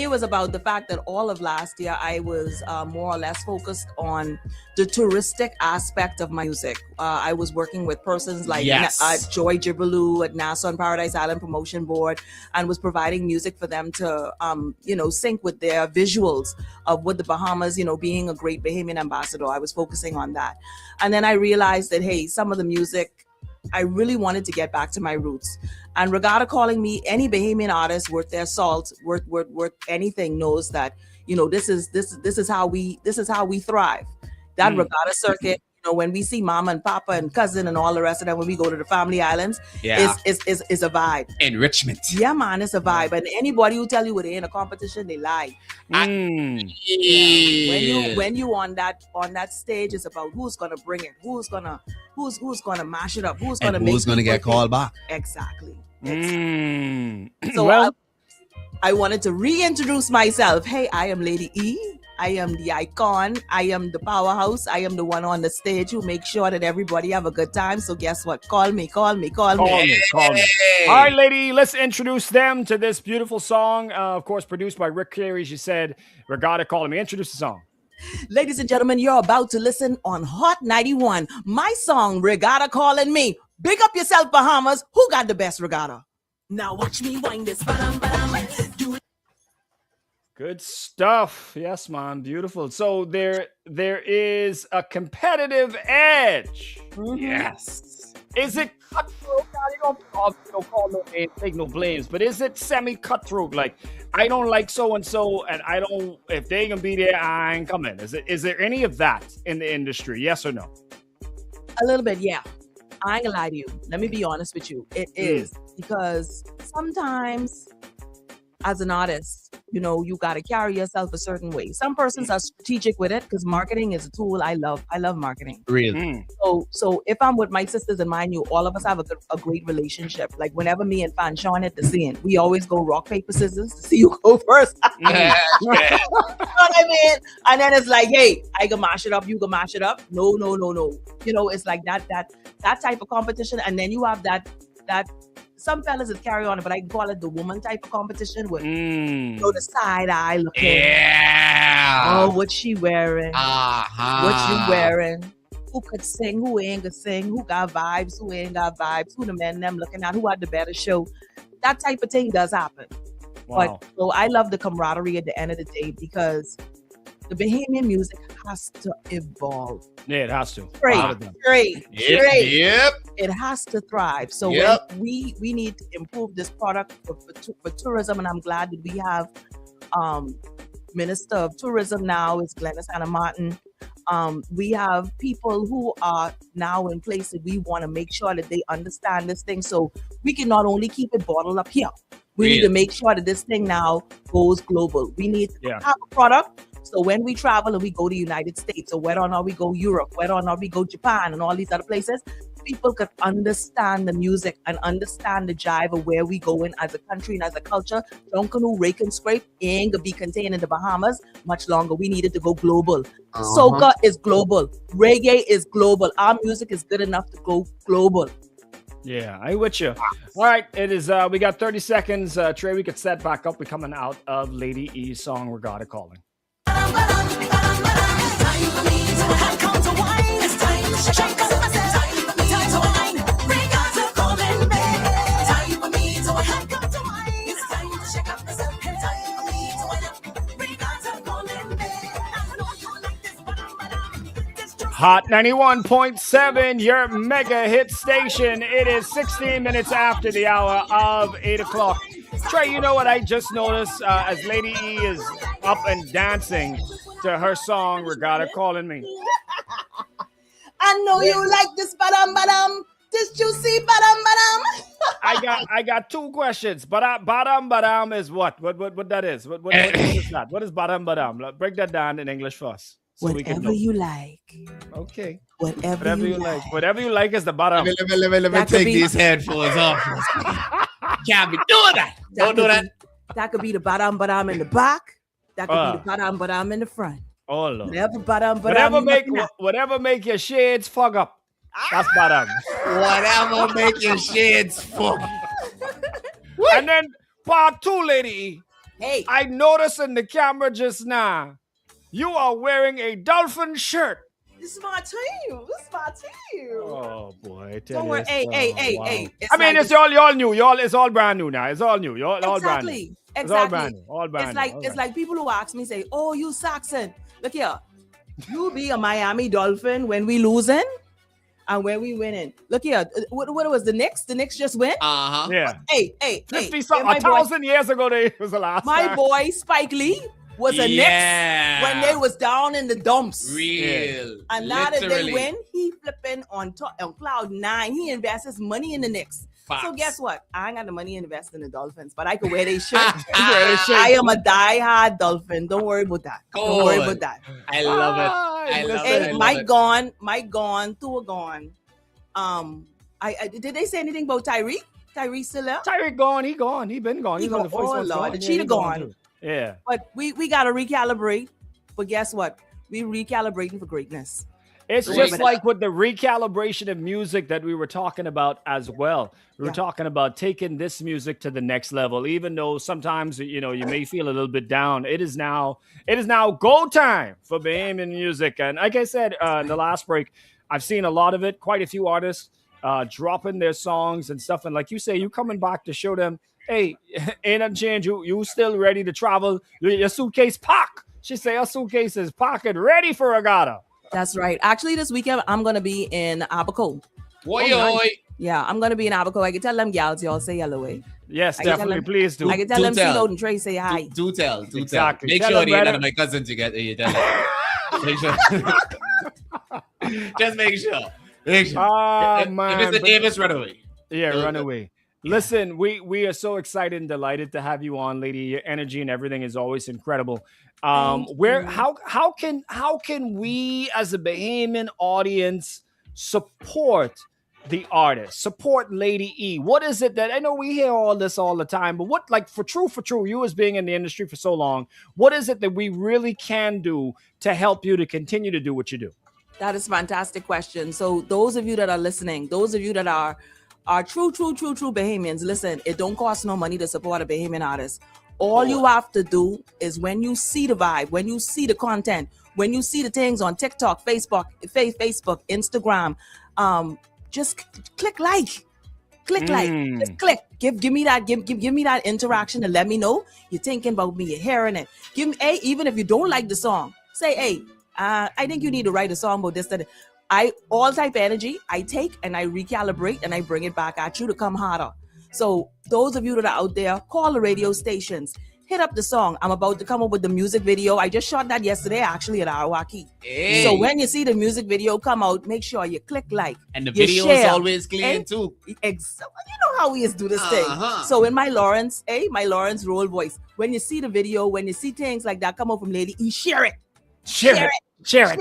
was about the fact that all of last year I was more or less focused on the touristic aspect of my music. I was working with persons like Joy Jibaloo at Nassau and Paradise Island Promotion Board, and was providing music for them to, sync with their visuals of what the Bahamas, being a great Bahamian ambassador. I was focusing on that, and then I realized that some of the music, I really wanted to get back to my roots. And Regatta Calling Me, any Bahamian artist worth their salt, worth anything, knows that this is how we thrive. That regatta circuit, when we see mama and papa and cousin and all the rest of them, when we go to the family islands, is a vibe. Enrichment. Yeah, man, it's a vibe. And anybody who tell you it ain't a competition, they lie. When you on that stage, it's about who's gonna bring it, who's gonna mash it up, who's gonna get called back. Exactly. So I wanted to reintroduce myself. Hey, I am Lady E. I am the icon. I am the powerhouse. I am the one on the stage who makes sure that everybody have a good time. So guess what? Call me. Call me. All right, lady, let's introduce them to this beautiful song. Of course, produced by Rick Carey. She said, Regatta Calling Me. Introduce the song. Ladies and gentlemen, you're about to listen on Hot 91. My song, Regatta Calling Me. Big up yourself, Bahamas. Who got the best regatta? Now watch me wind this. Good stuff. Yes, man. Beautiful. So there is a competitive edge. Yes. Is it cutthroat? You don't call no names, take no blames, but is it semi-cutthroat? Like, I don't like so-and-so, and I don't, if they gonna be there, I ain't coming. Is there any of that in the industry? Yes or no? A little bit, yeah. I ain't gonna lie to you. Let me be honest with you. It is because sometimes as an artist, you got to carry yourself a certain way. Some persons are strategic with it because marketing is a tool. I love marketing. Real. So if I'm with my sisters, and mind you, all of us have a great relationship. Like whenever me and Fan Sean hit the scene, we always go rock, paper, scissors to see who go first. You know what I mean? And then it's like, hey, I can mash it up, you can mash it up. No. It's like that type of competition. And then you have that some fellas that carry on it, but I call it the woman type of competition with the side eye looking. Yeah. Oh, what she wearing? What you wearing? Who could sing? Who ain't gonna sing? Who got vibes? Who ain't got vibes? Who the men them looking at? Who had the better show? That type of thing does happen. Wow. But so I love the camaraderie at the end of the day because the Bahamian music has to evolve. Yeah, it has to. Straight. Yep. It has to thrive. So Yep. we need to improve this product for tourism, and I'm glad that we have Minister of Tourism now is Glennis Hannah Martin. We have people who are now in place that we want to make sure that they understand this thing, so we can not only keep it bottled up here. We need to make sure that this thing now goes global. We need to have a product. So when we travel and we go to the United States, or whether or not we go Europe, whether or not we go Japan and all these other places, people could understand the music and understand the jive of where we going as a country and as a culture. Don't canoe, rake and scrape ain't gonna be contained in the Bahamas much longer. We needed to go global. Soca is global. Reggae is global. Our music is good enough to go global. Yeah, I with you. All right, it is. We got 30 seconds. TRAE, we could set back up. We're coming out of Lady E's song, Regatta Calling. Hot 91.7, your mega hit station. It is 16 minutes after the hour of 8 o'clock. TRAE, you know what I just noticed as Lady E is up and dancing to her song, Regatta Calling Me. I know you like this badam, this juicy badam. I got two questions. Badam is what? What that is? What is that? What is badam? Break that down in English for us. So whatever you like. Okay. Whatever you like. Whatever you like is the bottom. Let me take these headphones off. Can't be doing that. Don't do that. That could be the badam in the back. That could be the badam in the front. Oh Lord. Whatever make your shades fog up. That's badam. Whatever make your shades fog. And then part two, Lady E. Hey. I noticed in the camera just now, you are wearing a dolphin shirt. This is my team. Oh boy! Don't worry. Hey. I mean, it's all new. It's all brand new now. It's all new. All brand new. Exactly. It's all brand new. All brand new. It's like people who ask me, say, "Oh, you Saxon? Look here, you be a Miami Dolphin when we losing, and when we winning. Look here, what was the Knicks? The Knicks just win. Yeah. Hey. 1,000 years ago, they was the last. My boy Spike Lee was a Knicks when they was down in the dumps. Real. And now that they win, he flipping on cloud nine. He invests his money in the Knicks. Facts. So guess what? I ain't got the money to invest in the Dolphins, but I can wear their shirt. I am a die-hard Dolphin. Don't worry about that. Don't worry about that. I love it. I love it. Mike gone, Tua gone. Did they say anything about Tyreek? Tyreek still there? Tyreek gone. He gone. He been gone. He's on the first one. Lord, the cheetah gone. Yeah. But we got to recalibrate. But guess what? We recalibrating for greatness. It's just like with the recalibration of music that we were talking about as well. We were talking about taking this music to the next level, even though sometimes, you may feel a little bit down. It is now go time for Bahamian music. And like I said in the last break, I've seen a lot of it, quite a few artists dropping their songs and stuff. And like you say, you coming back to show them, hey, ain't nothing changed. You still ready to travel. Your suitcase packed. She say her suitcase is packed and ready for Regatta. That's right. Actually, this weekend, I'm going to be in Abaco. Yeah, I'm going to be in Abaco. I can tell them gals, y'all say hello. Yes, definitely. Please do. I can tell them CNOTE and TRAE say hi. Do tell. Exactly. Make sure they none of my cousins together. You tell them. Make sure. Just make sure. Oh, man. If it's the Davis, run away. Yeah, run away. Listen, we are so excited and delighted to have you on, lady. Your energy and everything is always incredible. Where how can we as a Bahamian audience support the artist, support Lady E? What is it that I know we hear all this all the time, but what, like, for true, you as being in the industry for so long, what is it that we really can do to help you to continue to do what you do? That is a fantastic question. So those of you that are listening, those of you that are true Bahamians, listen, it don't cost no money to support a Bahamian artist. All you have to do is, when you see the vibe, when you see the content, when you see the things on TikTok, Facebook, Instagram, just click like. Just click. Give me that interaction and let me know you're thinking about me, you're hearing it. Give me even if you don't like the song, say, hey, I think you need to write a song about this, that. All type of energy I take and I recalibrate and I bring it back at you to come harder. So those of you that are out there, call the radio stations, hit up the song. I'm about to come up with the music video. I just shot that yesterday, actually, at Arawaki. Hey. So when you see the music video come out, make sure you click like. And the video is always clean too. You know how we do this thing. So in my Lawrence role voice, when you see the video, when you see things like that come out from Lady E, share it. Share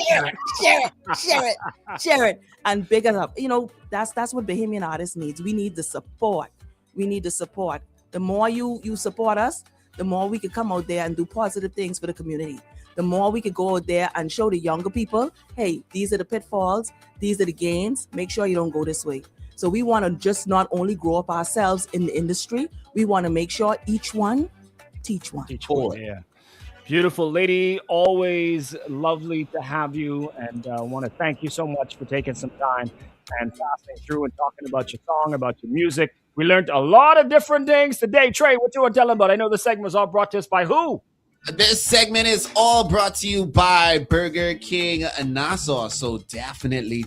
it, and big it up. You know, that's what Bahamian artists needs. We need the support. The more you support us, the more we could come out there and do positive things for the community. The more we could go out there and show the younger people, hey, these are the pitfalls, these are the gains. Make sure you don't go this way. So we want to just not only grow up ourselves in the industry, we want to make sure each one teach one. Yeah. Beautiful lady, always lovely to have you, and I want to thank you so much for taking some time and passing through and talking about your song, about your music. We learned a lot of different things today. TRAE, what you want to tell them about? I know the segment was all brought to us by who? This segment is all brought to you by Burger King Nassau. So definitely,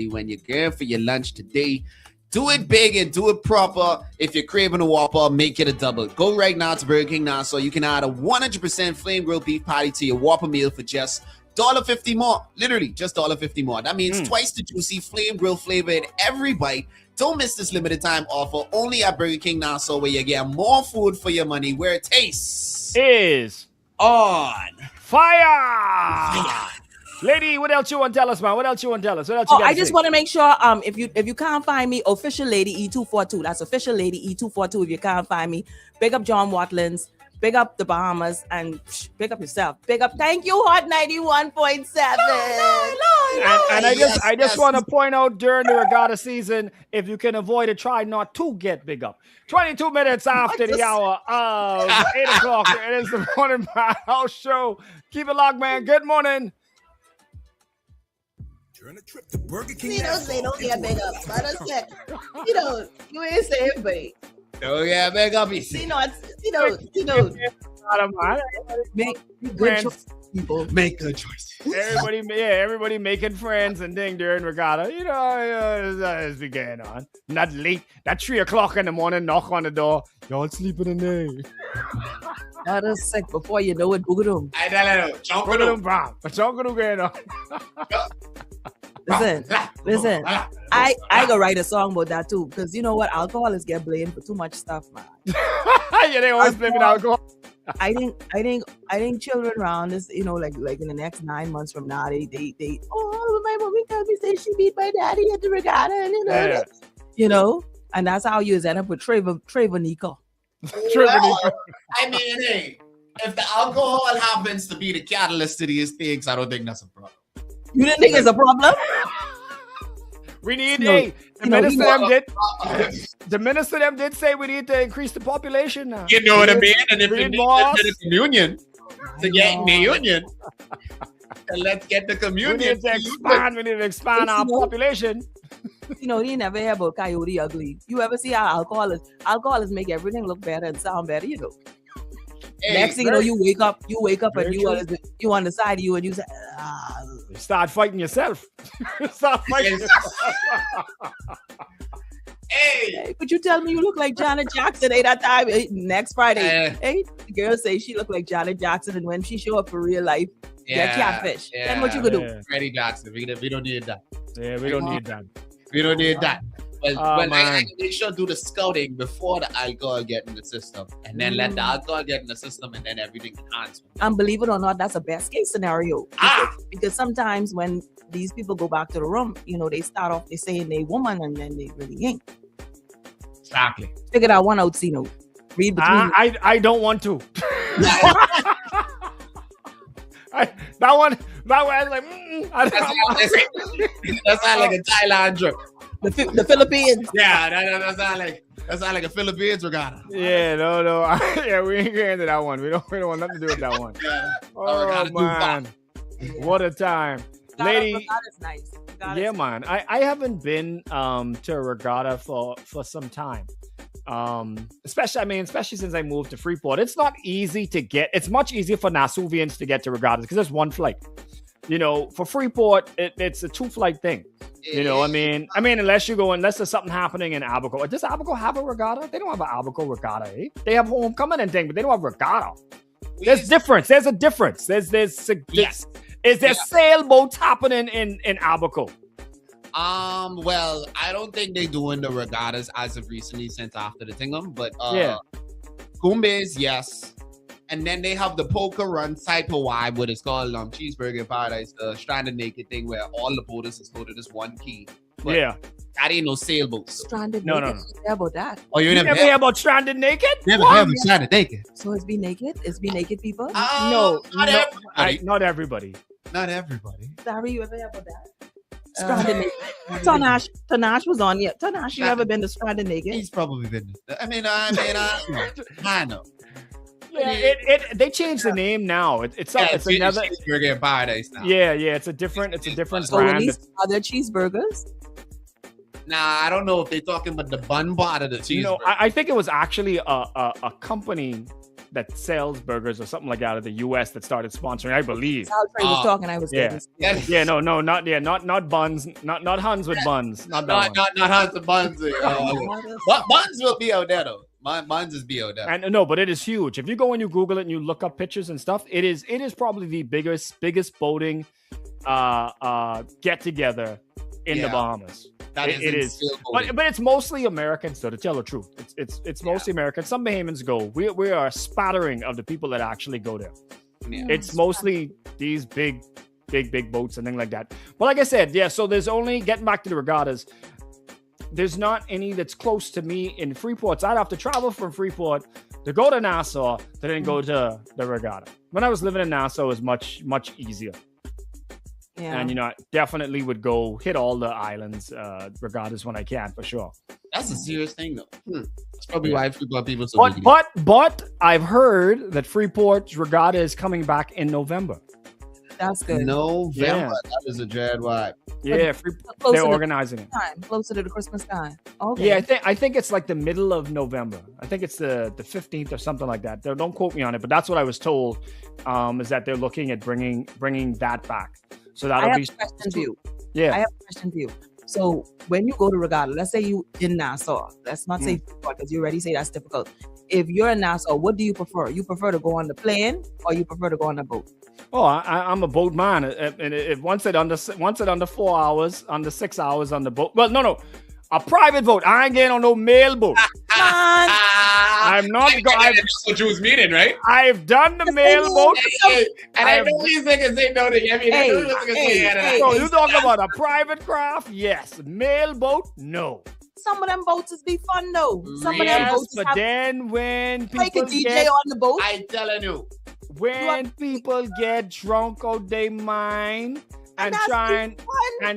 when you're going for your lunch today, do it big and do it proper. If you're craving a Whopper, make it a double. Go right now to Burger King Nassau. You can add a 100% flame grilled beef patty to your Whopper meal for just $1.50 more. Literally, just $1.50 more. That means twice the juicy flame grill flavor in every bite. Don't miss this limited time offer only at Burger King Nassau, where you get more food for your money, where it tastes is on fire. Lady, what else you want to tell us, man? What else you want to tell us? What else you I just want to make sure, if you can't find me, official Lady E242. That's official Lady E242. If you can't find me, big up John Watlins, big up the Bahamas, and big up yourself. Big up, thank you, Hot 91.7. And I just want to point out, during the regatta season, if you can avoid it, try not to get big up. 22 minutes after the hour of 8 o'clock. It is the Morning House Show. Keep it locked, man. Good morning. You don't say don't get big up. But I said, you ain't say everybody. Don't get big up. Make good choices, people. Make good choices. Everybody making friends and thing during regatta. That's been going on. Not late. That 3 o'clock in the morning, knock on the door. Y'all sleeping in there. That is sick. Before you know it, boogadoo. Going on. Listen. I go write a song about that too, because you know what? Alcoholics get blamed for too much stuff, man. Yeah, they always blame alcohol. I think children around this, like in the next 9 months from now, they my mommy told me say she beat my daddy at the regatta, and and that's how you end up with Travonica. Well, I mean, hey, if the alcohol happens to be the catalyst to these things, I don't think that's a problem. You didn't think it's a problem? We need the minister them did say we need to increase the population now. You know what I mean? And if we need the communion to get in the union, then let's get the communion. We need to expand our population. You never hear about Coyote Ugly. You ever see how alcoholists make everything look better and sound better, Hey, next thing you know, you wake up and you on the side of you and you say, you start fighting yourself. Hey, but you tell me you look like Janet Jackson that time next Friday. Hey, the girl say she look like Janet Jackson, and when she show up for real life, get catfish. Then what you gonna do? Freddie Jackson. We don't need that. Yeah, we don't need that. We don't need that. They should do the scouting before the alcohol get in the system, and then let the alcohol get in the system, and then everything enhances. And believe it or not, that's a best case scenario. Because sometimes when these people go back to the room, they start off, they saying they woman, and then they really ain't. Exactly. Figure that one out, CNOTE. Read between. I don't want to. That one, I was like, that's not like a Thailand trip. The Philippines. Yeah, that's not like a Philippines regatta. Yeah, no. Yeah, we ain't getting into that one. We don't want nothing to do with that one. Yeah. Oh man, what a time, lady. Regatta's nice. Yeah, man. I haven't been to a regatta for some time. Especially since I moved to Freeport. It's not easy to get. It's much easier for Nasuvians to get to regattas because there's one flight. For Freeport, it's a 2-flight thing. Unless there's something happening in Abaco. Does Abaco have a regatta? They don't have an Abaco regatta, eh? They have homecoming and thing, but they don't have regatta. There's difference. There's a difference. Is there sailboats happening in Abaco? Well, I don't think they're doing the regattas as of recently since after the Tingum, but Kumbes, yes. And then they have the poker run side Hawaii, what it's called Cheeseburger Paradise, the Stranded Naked thing where all the boaters is loaded as one key. But that ain't no sailboats. Stranded Naked. No. Hear about that? Oh, you never hear about Stranded Naked? Never heard of Stranded Naked. So it's Be Naked? It's Be Naked people? No, not everybody. Not everybody. Sorry, you ever hear about that? Stranded Naked. Tanash was on. Yeah, Tanash, you ever been to Stranded Naked? He's probably been. I know. Yeah, they changed the name now. It's another Cheeseburger Paradise now. Yeah, it's a different brand. Are there cheeseburgers? Nah, I don't know if they're talking about the bun part of the cheeseburger. I think it was actually a company that sells burgers or something like that out of the US that started sponsoring, I believe. TRAE was talking, I was not buns, not Huns with buns. Not Huns with buns. What buns will be out there though? Mine's is BO there. And no, but it is huge. If you go and you Google it and you look up pictures and stuff, it is probably the biggest boating get together in the Bahamas. It is, but it's mostly Americans. So to tell the truth, it's mostly Americans. Some Bahamians go. We are a spattering of the people that actually go there. Yeah. It's mostly these big boats and things like that. But like I said, so there's only getting back to the regattas. There's not any that's close to me in Freeport. So I'd have to travel from Freeport to go to Nassau to then go to the regatta. When I was living in Nassau, it was much easier. Yeah. And I definitely would go hit all the islands, regattas when I can, for sure. That's a serious thing, though. That's probably why Freeport people so busy. But I've heard that Freeport's regatta is coming back in November. That's good. November. That is a dread vibe. Yeah, they're organizing it. Closer to the Christmas time. Okay. Yeah, I think it's like the middle of November. I think it's the 15th or something like that. Don't quote me on it, but that's what I was told. Is that they're looking at bringing that back. So that'll be. I have a question for you. Yeah, I have a question for you. So when you go to regatta, let's say you in Nassau. Let's not say because you already say that's difficult. If you're in Nassau, what do you prefer? You prefer to go on the plane or you prefer to go on the boat? Oh, I'm a boat man. And once it under 4 hours, under 6 hours on the boat. Well, no, a private boat. I ain't getting on no mail boat. I'm not going. That's what you was meaning, right? I've done the mail boat. And I know these niggas ain't know that. So you talking about a private craft? Yes. Mail boat? No. Some of them boats is be fun though. Some of them boats. But then when people like a DJ on the boat, I telling you, when people get drunk out their mind and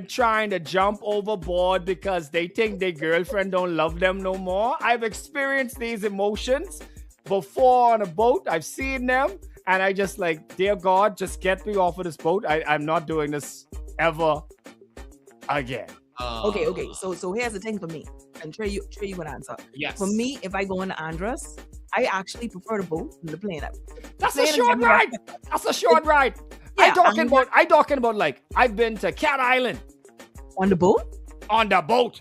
trying to jump overboard because they think their girlfriend don't love them no more. I've experienced these emotions before on a boat. I've seen them, and I just like, dear God, just get me off of this boat. I'm not doing this ever again. Okay. So here's the thing for me, and TRAE, you gonna answer. Yes. For me, if I go into Andros, I actually prefer the boat than the plane. That's a short ride. That's a short ride. Yeah, I talking about like I've been to Cat Island on the boat. On the boat.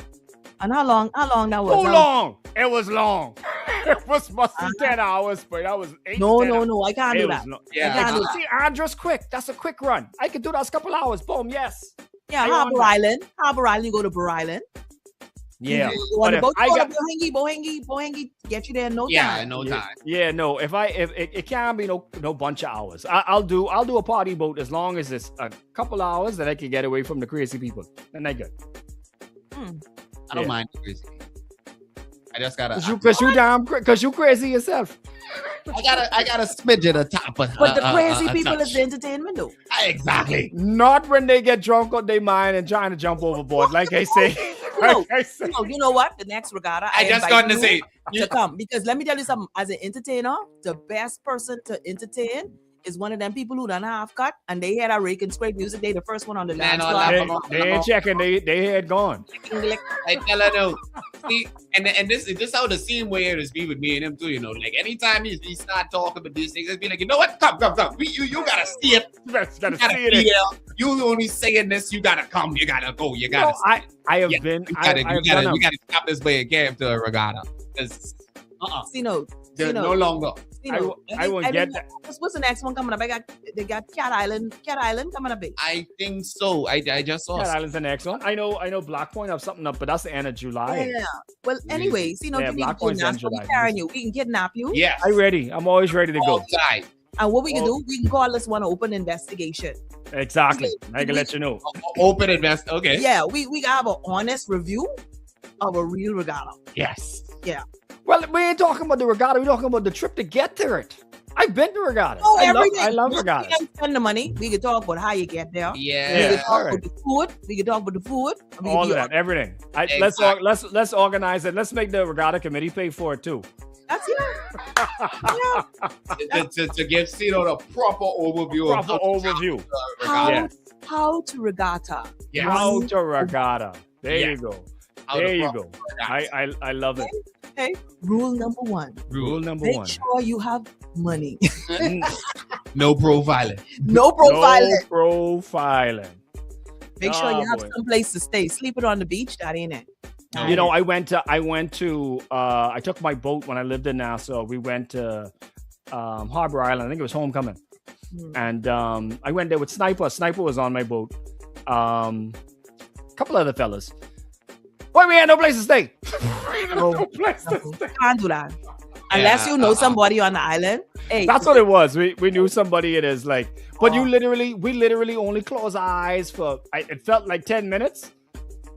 And how long that was? Too long. It was long. It was must be 10 hours, but that was 8. No, I can't do that. Yeah, I can't do that. See, Andros quick. That's a quick run. I could do that a couple hours. Boom. Yes. Yeah, Harbor Island. You go to Bar Island. Yeah. On the if boat, I got Bohengi, get you there in no time. in no time. Yeah, no. If it can't be no bunch of hours. I'll do a party boat as long as it's a couple hours that I can get away from the crazy people. Then I good. I don't mind crazy. I just gotta. Cause you crazy yourself. I got a smidgen of top. But the crazy people is the entertainment, though. Exactly. Not when they get drunk on their mind and trying to jump overboard, like I say. You know what? The next regatta, I just got to say to come, because let me tell you something. As an entertainer, the best person to entertain is one of them people who done half cut and they had a rake and scrape music. They the first one on the dance floor. They ain't checking. They had gone. I tell her no. See, and this how the same way it is be with me and him too. You know, like anytime he start talking about these things, it's be like, you know what? Come. You gotta see it. You gotta see it. You only saying this. You gotta come. You gotta go. You gotta. I have been. You gotta stop this way and get to a regatta. Because no longer. I won't get that. What's the next one coming up? They got Cat Island coming up. I think so. I just saw Cat Island's the next one. I know Black Point have something up, but that's the end of July. Yeah. Well, anyway, Black Point's in July. We can kidnap you. Yeah. I'm ready. I'm always ready to go. And what we can do, we can call this one an open investigation. Exactly. I can let you know. Open invest. Okay. Yeah, we can have an honest review of a real regatta. Yes. Yeah. Well, we ain't talking about the regatta. We're talking about the trip to get to it. I've been to regatta. I love regatta. We can spend the money. We can talk about how you get there. Yeah. We can talk about the food. We can talk about the food. All of that, everything. Let's organize it. Let's make the regatta committee pay for it too. That's to give CNOTE the proper overview. How to regatta. Yes. How to regatta. There you go. There you go. I love it. Okay. Rule number one. Make sure you have money. No profiling. No profiling. Make sure you have some place to stay. Sleeping on the beach, that ain't it. You know, I took my boat when I lived in Nassau. We went to Harbor Island. I think it was Homecoming. And I went there with Sniper. Sniper was on my boat. A couple other fellas. Boy, we had no place to stay. No place to stay. Can't do that. Unless you know somebody on the island. Hey. That's what it was. We knew somebody. It is like, but we literally only closed our eyes for, it felt like 10 minutes.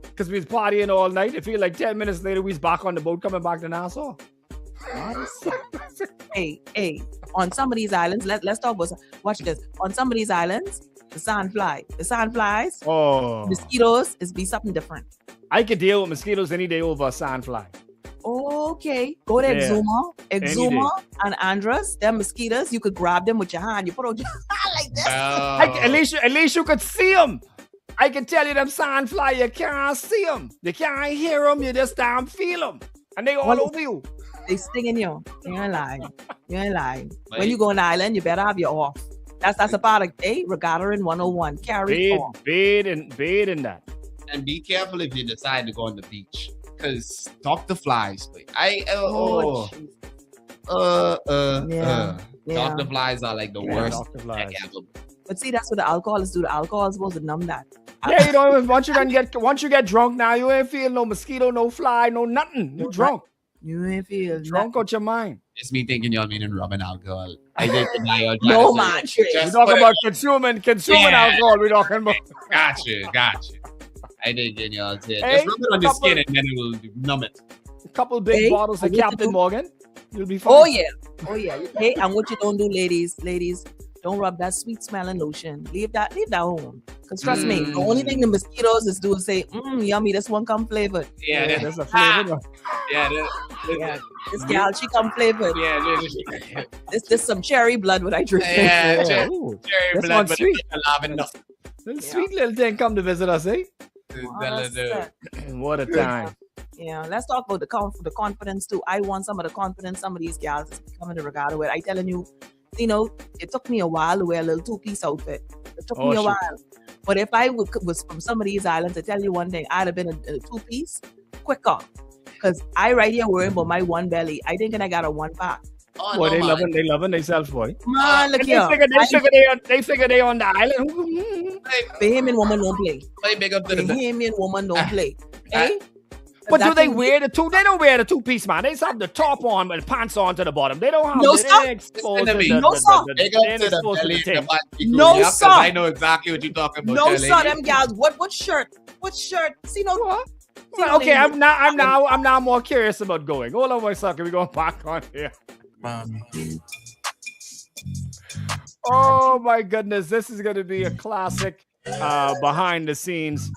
Because we was partying all night. It feel like 10 minutes later, we was back on the boat coming back to Nassau. Hey, on some of these islands, let's talk about, watch this. On some of these islands, the sandflies, mosquitoes, is be something different. I could deal with mosquitoes any day over a sandfly. Okay, go to Exuma and Andros. Them mosquitoes, you could grab them with your hand. You put on your hand like this. At least you could see them. I can tell you them sandfly, you can't see them. You can't hear them. You just can't feel them. And they all over you. They stinging you. You ain't lying. When you go on the island, you better have your off. That's a part of regatta in 101. Carry on. Bathe in that. And be careful if you decide to go on the beach. Because Dr. Flies, Dr. Flies are like the worst. But see, that's what the alcoholists do. The alcohol is supposed to numb that. Yeah, you know, once you get drunk now, you ain't feel no mosquito, no fly, no nothing. You're drunk. You ain't feel drunk out your mind. It's me thinking y'all meaning rubbing alcohol. I didn't deny y'all. No, man. We're talking about consuming alcohol. We're talking about. Gotcha. I didn't get y'all said. Just rub it on the skin and then it will numb it. A couple big bottles of Captain Morgan. You'll be fine. Oh yeah. Hey, and what you don't do, ladies, don't rub that sweet smelling lotion. Leave that home. Because trust me, the only thing the mosquitoes is do is say, yummy, this one come flavored. Yeah, there's a flavor. This gal, she come flavored. Yeah, this some cherry blood what I drink. Yeah, cherry blood, but sweet. Little sweet little thing come to visit us, eh? What a time. Yeah, let's talk about the confidence too. I want some of the confidence some of these gals is coming to regatta with. I telling you, it took me a while to wear a little two-piece outfit. It took me a while. But if I was from some of these islands, I tell you one thing, I'd have been a two-piece quicker. Because I right here worrying about my one belly. I thinking I got a one pack. Oh, boy, they loving themselves, boy. Man, look here. They figure they on the island. Bahamian woman don't play. Big up to the Bahamian woman don't play. Hey? But do they wear the two? They don't wear the two-piece, man. They just have the top on and pants on to the bottom. They don't have No, the sir. they exposed Listen to me. the- No, the- sir. the- They they go ain't to the exposed to belly the and the tape. butt cheek No, area, 'cause sir. I know exactly what you're talking about. No, there, sir, lady. them gals. What shirt? What shirt? See no. Well, okay, I'm now more curious about going. Hold on, one second. We going back on here. Oh my goodness, this is going to be a classic behind the scenes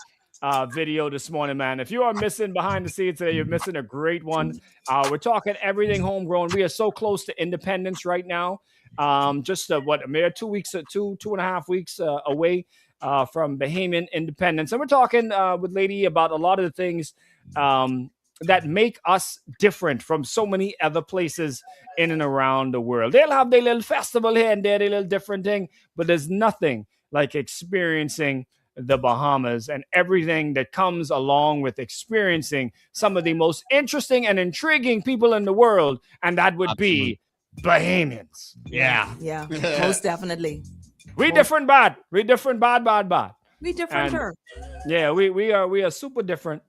video this morning, man. If you are missing behind the scenes today, you're missing a great one. We're talking everything homegrown. We are so close to independence right now. Just what, a mere 2 weeks, 2.5 weeks away from Bahamian independence. And we're talking with Lady about a lot of the things that make us different from so many other places in and around the world. They'll have their little festival here and there, their little different thing, but there's nothing like experiencing the Bahamas and everything that comes along with experiencing some of the most interesting and intriguing people in the world, and that would be Bahamians. Yeah. Yeah, most definitely. We different bad. We different bad. We different. And, yeah, we are super different.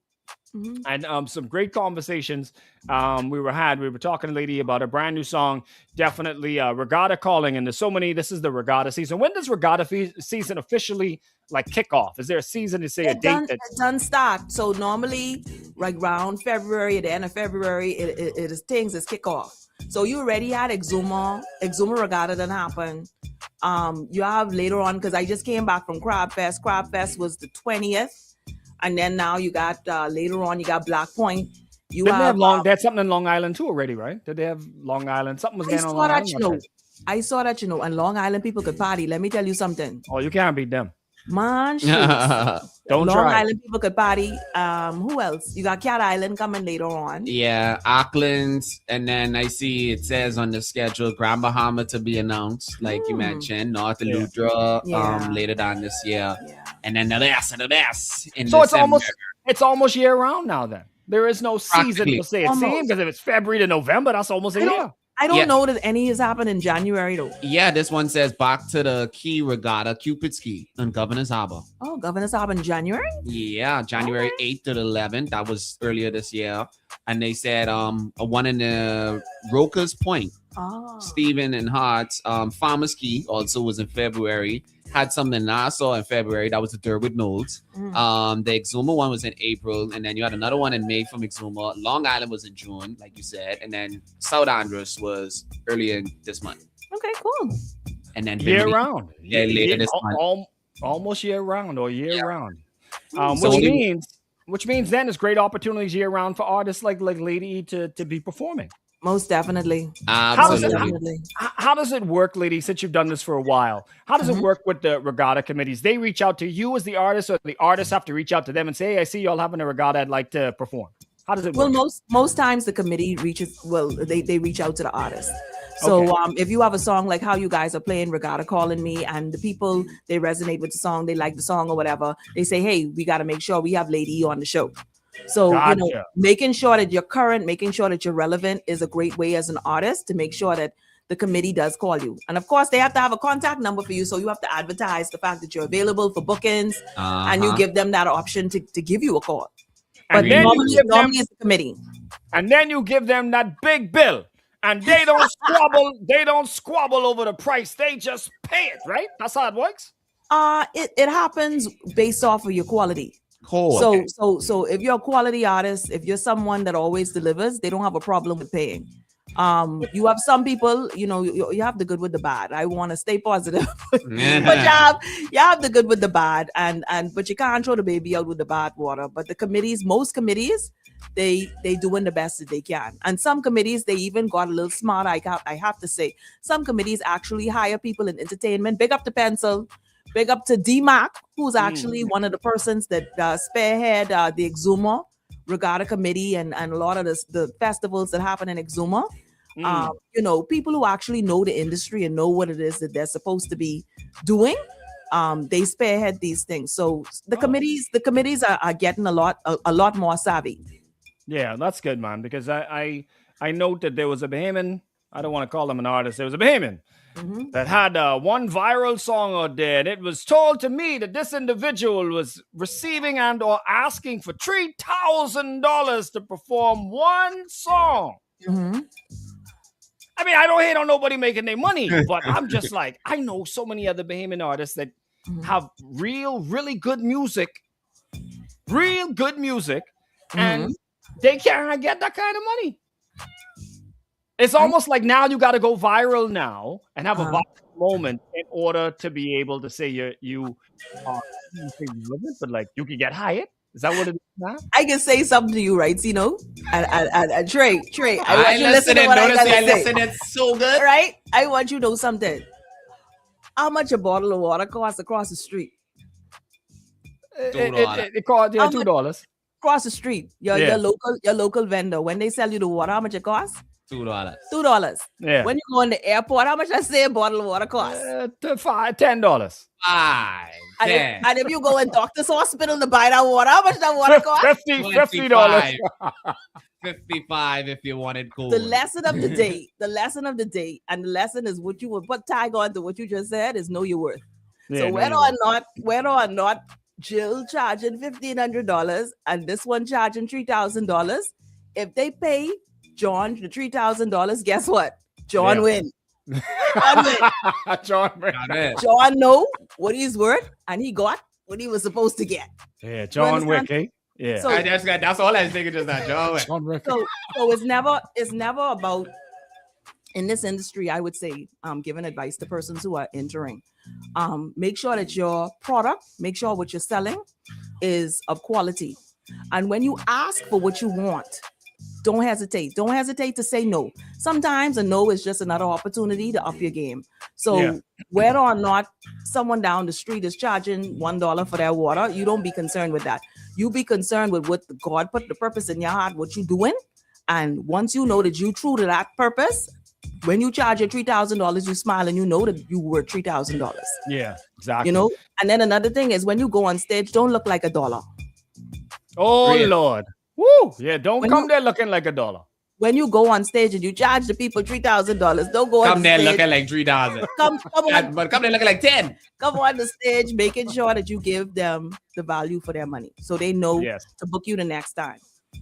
Mm-hmm. And some great conversations we were talking to Lady about a brand new song, definitely Regatta Calling, and there's so many. This is the regatta season. When does regatta season officially like kick off? Is there a season to say a date? It doesn't start. So normally like around February, at the end of February, it is things is kick off. So you already had Exuma Regatta that happened. You have later on, because I just came back from Crab Fest. Crab Fest was the 20th. And then now you got later on, you got Black Point. They had something in Long Island too already, right? Did they have Long Island? Something was going on Long Island. I saw that, and Long Island people could party. Let me tell you something. Oh, you can't beat them. Man, Don't Long try. Island people could party. Who else? You got Cat Island coming later on. Yeah, Auckland, and then I see it says on the schedule Grand Bahama to be announced, like you mentioned, North Eleuthera later down this year, and then the rest of the best. So it's almost year round now. Then there is no season to say it seems, because if it's February to November, that's almost a year. I don't know that any has happened in January though. Yeah, this one says back to the Key Regatta, Cupid's Key on Governor's Harbor. Oh, Governor's Harbor in January? Yeah, January 8th to the 11th. That was earlier this year. And they said a one in the Roker's Point. Stephen and Hart's Farmer's Key also was in February. Had some in Nassau in February. That was the Durwood Knolls. The Exuma one was in April. And then you had another one in May from Exuma. Long Island was in June, like you said. And then South Andros was earlier this month. Okay, cool. And then year round. Yeah, later this month. Almost year round or year round. Which means then it's great opportunities year round for artists like Lady to be performing. Most definitely. Absolutely. How does it work, Lady, since you've done this for a while? How does it work with the regatta committees? They reach out to you as the artist, or the artists have to reach out to them and say, hey, I see y'all having a regatta, I'd like to perform. How does it work? Well, most times the committee they reach out to the artist. So if you have a song like how you guys are playing Regatta Calling Me, and the people, they resonate with the song, they like the song or whatever, they say, hey, we got to make sure we have Lady on the show. So, making sure that you're current, making sure that you're relevant is a great way as an artist to make sure that the committee does call you. And of course, they have to have a contact number for you. So you have to advertise the fact that you're available for bookings, and you give them that option to give you a call. But normally it's the committee. And then you give them that big bill. And they don't squabble over the price. They just pay it, right? That's how it works. It happens based off of your quality. Cool. So if you're a quality artist, if you're someone that always delivers, they don't have a problem with paying. You have some people, you have the good with the bad. I want to stay positive, but you have the good with the bad, but you can't throw the baby out with the bad water. But most committees, they doing the best that they can, and some committees they even got a little smart. I have to say, some committees actually hire people in entertainment. Big up to Pencil. Big up to D-Mac, who's actually one of the persons that spearhead the Exuma Regatta Committee and a lot of the festivals that happen in Exuma. People who actually know the industry and know what it is that they're supposed to be doing, they spearhead these things. So the committees are getting a lot more savvy. Yeah, that's good, man, because I note that there was a Bahamian, I don't want to call him an artist, there was a Bahamian that had one viral song out there. And it was told to me that this individual was receiving and or asking for $3,000 to perform one song. I mean, I don't hate on nobody making their money, but I'm just like, I know so many other Bahamian artists that have really good music, and they can't get that kind of money. It's almost like now you got to go viral now and have a viral moment in order to be able to say you are relevant, but like you can get hired. Is that what it is now? I can say something to you, right, Tino? And Trey, I want you to listen listen to what I notice gotta I say. listen. It's so good. Right? I want you to know something. How much a bottle of water costs across the street? It costs $2. Across the street, your local vendor, when they sell you the water, how much it costs? $2. $2. Yeah. When you go in the airport, how much I say a bottle of water costs? $10. And if you go in doctor's hospital to buy that water, how much that water costs? $50. 55 if you wanted cold. The lesson of the day, and the lesson is what you would put tag on to what you just said is know your worth. Yeah, so whether or not Jill charging $1,500 and this one charging $3,000, if they pay John the $3,000, guess what? John win. John win. John know what he's worth, and he got what he was supposed to get. Yeah, John Wick, eh? Yeah. So, that's all I was thinking just now, John Wick. So it's never about, in this industry, I would say, giving advice to persons who are entering. Make sure that your product, make sure what you're selling is of quality. And when you ask for what you want, don't hesitate. Don't hesitate to say no. Sometimes a no is just another opportunity to up your game. So whether or not someone down the street is charging $1 for their water, you don't be concerned with that. You be concerned with what God put the purpose in your heart, what you're doing. And once you know that you true to that purpose, when you charge your $3,000, you smile and you know that you were $3,000. Yeah, exactly. You know, and then another thing is when you go on stage, don't look like $1. Oh, really? Lord. Woo! Yeah, don't come there looking like $1. When you go on stage and you charge the people $3,000, don't go come there looking like $3,000. Come on, but come there looking like 10. Come on the stage, making sure that you give them the value for their money, so they know to book you the next time.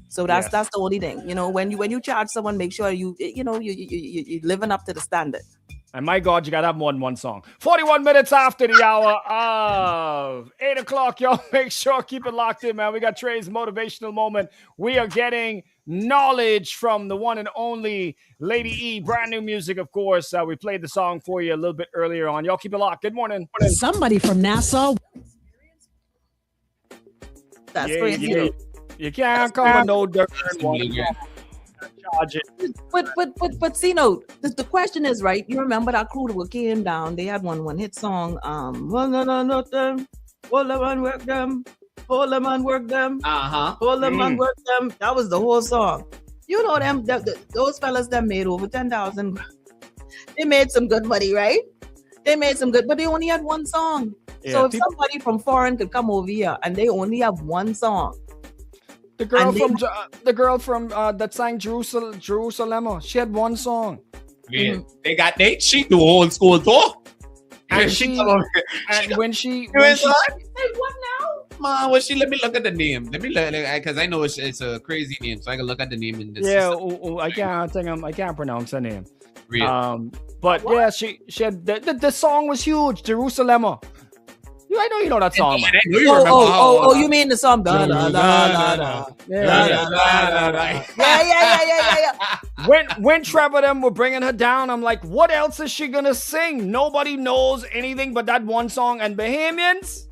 So that's the only thing. You know, when you charge someone, make sure you're living up to the standard. And my God, you gotta have more than one song. 41 minutes after the hour of 8 o'clock, y'all. Make sure keep it locked in, man. We got TRAE's motivational moment. We are getting knowledge from the one and only Lady E. Brand new music, of course. We played the song for you a little bit earlier on. Y'all keep it locked. Good morning. Somebody from Nassau. That's crazy. Yeah. You can't come with no dirt one. Charge it. But CNOTE, the question is, right? You remember that crew that came down? They had one hit song. Hold them and work them. Hold them and work them. Hold them and work them. That was the whole song. You know them. Those fellas that made over 10,000. They made some good money, right? They made some good, but they only had one song. Yeah, so if somebody from foreign could come over here and they only have one song. The girl from that sang Jerusalem, she had one song. Yeah, she do old school too. And when she what now? Man, well, let me look at the name. Let me look, because I know it's a crazy name, so I can look at the name in this. Yeah, I can't pronounce her name. Really? But yeah, she had the song was huge, Jerusalem. I know you know that song. You mean the song? Yeah. When Trevor them were bringing her down, I'm like, what else is she gonna sing? Nobody knows anything but that one song. And Bahamians,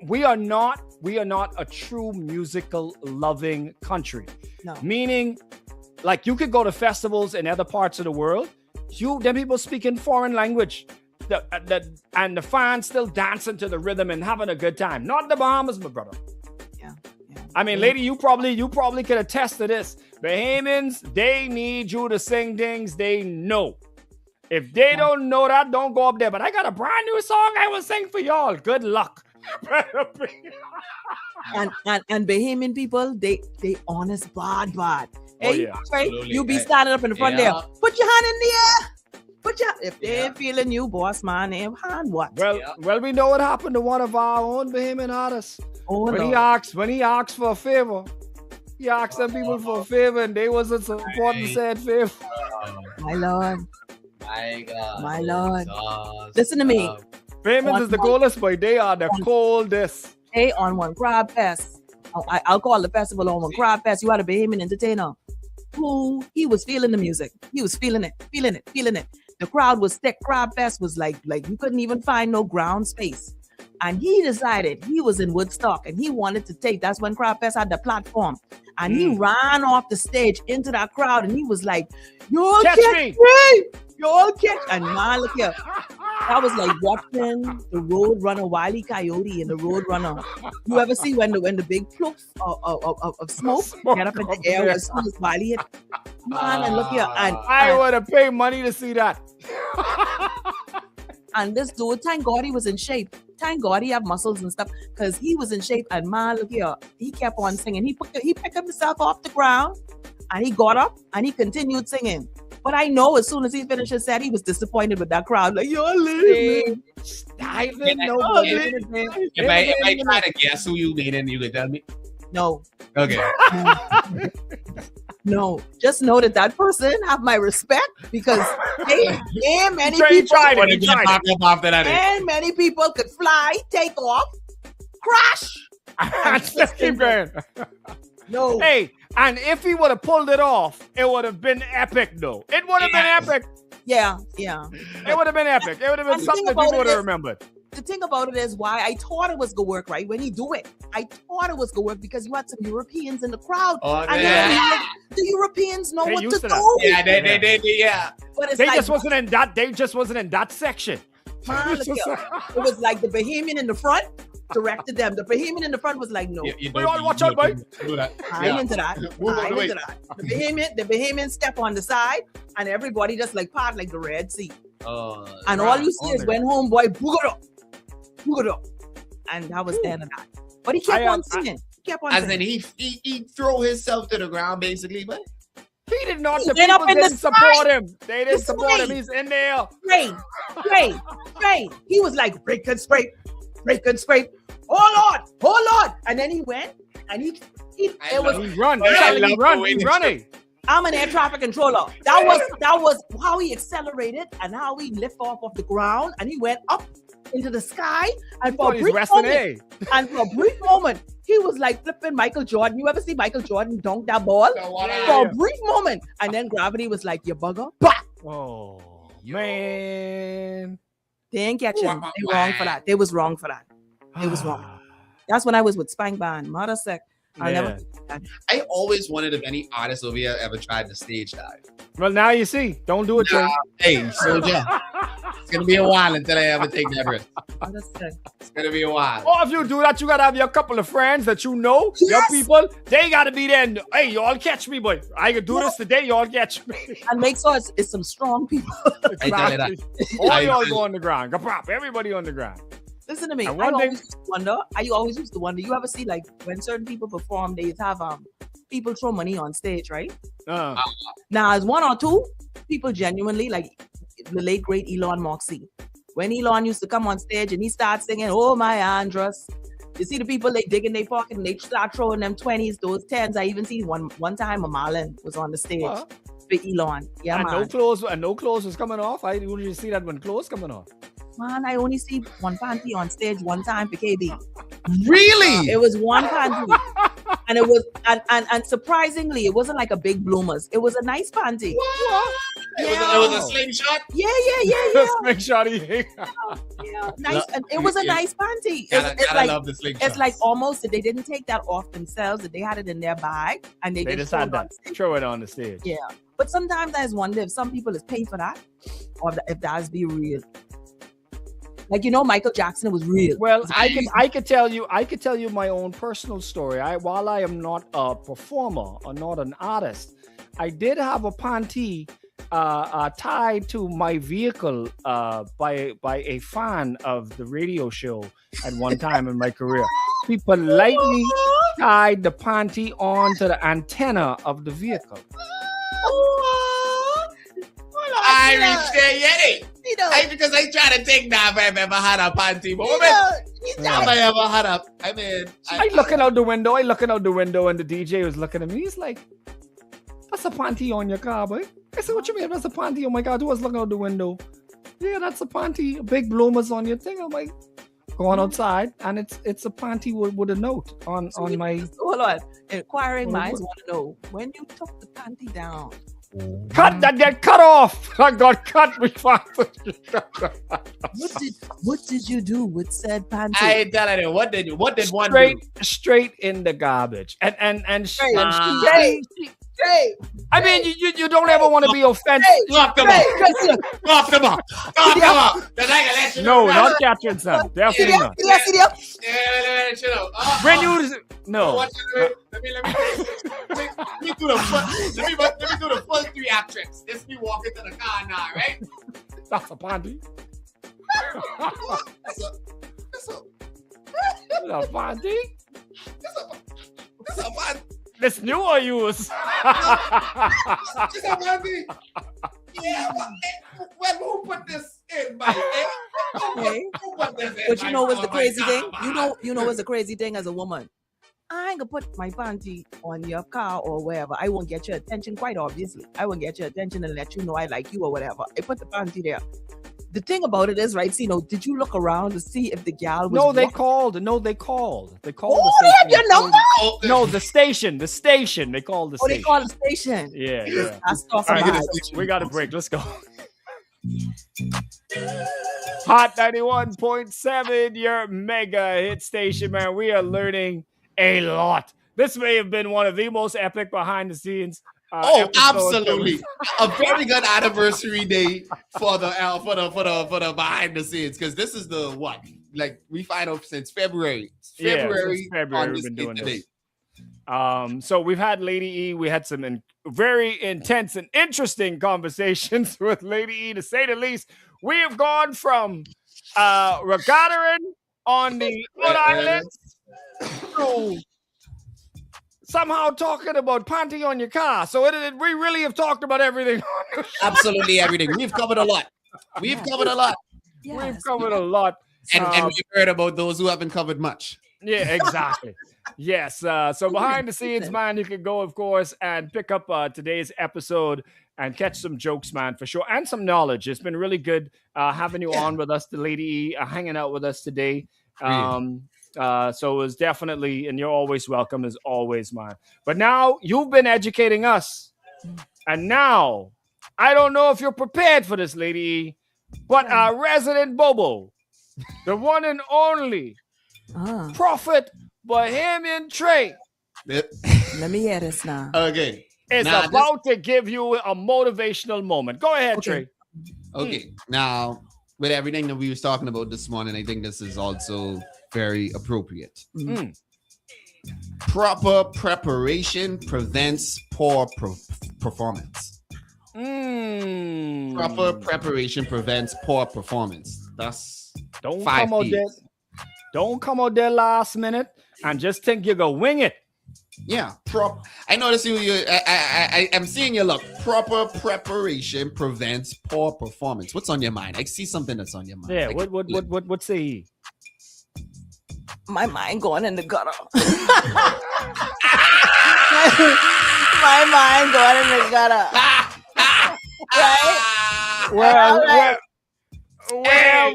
we are not a true musical loving country. No. Meaning, like, you could go to festivals in other parts of the world. Them people speaking foreign language. And the fans still dancing to the rhythm and having a good time. Not the Bahamas, my brother. Yeah. I mean, lady, you probably could attest to this. Bahamians, they need you to sing things they know. If they don't know that, don't go up there. But I got a brand new song I will sing for y'all. Good luck. and Bahamian people, they honest bad. Hey, yeah. Trey, you be standing up in the front there. Put your hand in the air. If they ain't feeling you, boss man, they hand what? Well, we know what happened to one of our own Bahamian artists. When he asked for a favor, he asked them people for a favor, and they wasn't supporting said favor. My Lord. My God. My Lord. Listen to me. Bahamians is the coldest, but they are the coldest. Hey, on one Crab Fest, I'll call the festival on one Crab Fest. You had a Bahamian entertainer who he was feeling the music. He was feeling it. The crowd was thick. Crab Fest was like you couldn't even find no ground space. And he decided he was in Woodstock and he wanted to take. That's when Crab Fest had the platform. And he ran off the stage into that crowd and he was like, "Y'all catch me! Y'all catch!" And man, look here. That was like watching the Road Runner, Wile E. Coyote, and the Road Runner. You ever see when the big ploof of smoke get up in the air as soon as Wile hit? Man, and look here. And I would have paid money to see that. And this dude, thank God he was in shape. Thank God he have muscles and stuff, because he was in shape. And man, look here, he kept on singing. He picked himself off the ground, and he got up and he continued singing. But I know as soon as he finished his set, he was disappointed with that crowd. Like, y'all leave. If I try to guess who you mean, and you could tell me? No. Okay. No. Just know that person have my respect, because many people could fly, take off, crash. Just keep going. No. Hey, and if he would have pulled it off, it would have been epic, though. It would have been epic. Yeah. It would have been epic. It would have been something that people would have remembered. The thing about it is why I thought it was going to work, right? When he do it, I thought it was going to work because you had some Europeans in the crowd. Oh, and the Europeans know what to do. Yeah, they But they just wasn't in that. They just wasn't in that section. Man, look here. It was like the Bahamian in the front directed them. The Bahamian in the front was like, "No, we all watch out, boy." I ain't into that. The Bahamian step on the side, and everybody just like part like the Red Sea. And all you see is when homeboy booged up, and that was the end of that. But he kept on singing. He kept on singing. As in he throw himself to the ground, basically, but he did not. The people didn't support him. They didn't support him. He's in there. Ray. He was like, break and scrape. Oh Lord. And then he went and he run. He's running. I'm an air traffic controller. That was how he accelerated and how he lift off of the ground, and he went up into the sky. And for a brief moment, he was like flipping Michael Jordan. You ever see Michael Jordan dunk that ball? For a brief moment. And then gravity was like, "You bugger." Bah! Oh, man. They ain't catch him. They wrong for that. They was wrong for that. It was wrong. That's when I was with Spank Band. Mother sec. I always wondered if any artist over here ever tried to stage dive. Well, now you see. Don't do it, Trey. Hey, soldier. It's going to be a while until I ever take that risk. It's going to be a while. Or if you do that, you got to have your couple of friends that you know. Yes. Your people, they got to be there. And, hey, y'all catch me, boy. I can do this today. Y'all catch me. And make sure it's some strong people. Exactly. All y'all go on the ground. Everybody on the ground. Listen to me. I always used to wonder. You ever see, like, when certain people perform, they have people throw money on stage, right? Now, as one or two people genuinely, like the late great Elon Moxie. When Elon used to come on stage and he started singing, "Oh my Andros," you see the people, they dig in their pocket and they start throwing them 20s, those 10s. I even see one time a Marlon was on the stage with Elon. Yeah, and man. No clothes was coming off. I usually see that when clothes coming off. Man, I only see one panty on stage one time for KB. Really? It was one panty. And it was and surprisingly, it wasn't like a big bloomers. It was a nice panty. What? Yeah. It was a slingshot? Yeah. Slingshot. Yeah. Nice. And it was a nice panty. I love the slingshot. It's like almost they didn't take that off themselves, that they had it in their bag and they just had to throw it on the stage. Yeah. But sometimes I just wonder if some people is paying for that, or if that's be real. Like, you know, Michael Jackson was real. Well, I could tell you my own personal story. While I am not a performer or not an artist, I did have a panty tied to my vehicle by a fan of the radio show at one time in my career. He politely tied the panty onto the antenna of the vehicle. I reached there yet. Because I try to think now if I've ever had a panty moment. Have I ever had a? I mean, I looking out the window, and the DJ was looking at me. He's like, "That's a panty on your car, boy." I said, "What you mean? That's a panty? Oh my God, who was looking out the window?" Yeah, that's a panty. A big bloomers on your thing. I'm like, going outside, and it's a panty with a note on my. Hold on. Inquiring minds want to know when you took the panty down. Cut that get cut off. I got cut. What did you do with said panty? I ain't telling you. What did one do? Straight in the garbage. And Straight. I mean, you don't ever want to be offensive. Off them up. No, not Catherine's son. Definitely not. When you no. Let me do the full 3 act tricks. This me walking to the car now, right? That's a panty. That's a panty. That's a panty. This new or used? It's a panty. Yeah, but who put this in, Mike? Who put this in? But you know what's the crazy thing? You know what's the crazy thing as a woman? I ain't gonna put my panty on your car or wherever. I won't get your attention, quite obviously. I won't get your attention and let you know I like you or whatever. I put the panty there. The thing about it is, right, did you look around to see if the gal was No, they called. They called Oh, the they have your number? No, the station. They called the station. Oh, they called the station. Yeah. That's All right, we got a break. Let's go. Hot 91.7, your mega hit station, man. We are learning a lot. This may have been one of the most epic behind the scenes. Absolutely! A very good anniversary day for the behind the scenes, because this is the what? Like we find out since February. February we've been doing this. So we've had Lady E. We had some very intense and interesting conversations with Lady E, to say the least. We have gone from regattering on the Rhode Islands to somehow talking about panty on your car. So we really have talked about everything. Absolutely everything. We've covered a lot. Yes. We've covered a lot. And we've heard about those who haven't covered much. Yeah, exactly. Yes. So behind the scenes, man, you can go, of course, and pick up today's episode and catch some jokes, man, for sure. And some knowledge. It's been really good having you on with us, the Lady E, hanging out with us today. So it was definitely, and you're always welcome as always, man. But now you've been educating us. And now, I don't know if you're prepared for this, Lady E, but our resident Bobo, the one and only Prophet Bohemian TRAE. Let me hear this now. Okay. Is about to give you a motivational moment. Go ahead, Okay. TRAE. Okay. Now, with everything that we was talking about this morning, I think this is also very appropriate. Mm. Proper preparation prevents poor performance. Proper preparation prevents poor performance. That's Don't 5 come out Ps. there. Don't come out there last minute and just think you're gonna wing it. Yeah, I notice you. I'm seeing you look. Proper preparation prevents poor performance. What's on your mind? I see something that's on your mind. Yeah. Like, What say he? My mind going in the gutter. My mind going in the gutter. Right? Well, Hey, you